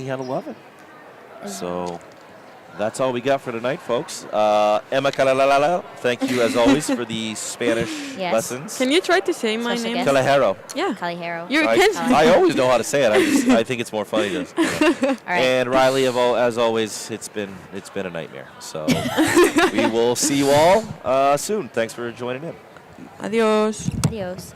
had 11. So That's all we got for tonight, folks. Emma Calalala, thank you as always for the Spanish Yes. lessons. Can you try to say my Special name? guest. Calajero. Yeah. Calihero. You I, can. I always know how to say it. I think it's more funny to. All right. And Riley, as always, it's been a nightmare. So we will see you all soon. Thanks for joining in. Adios. Adios.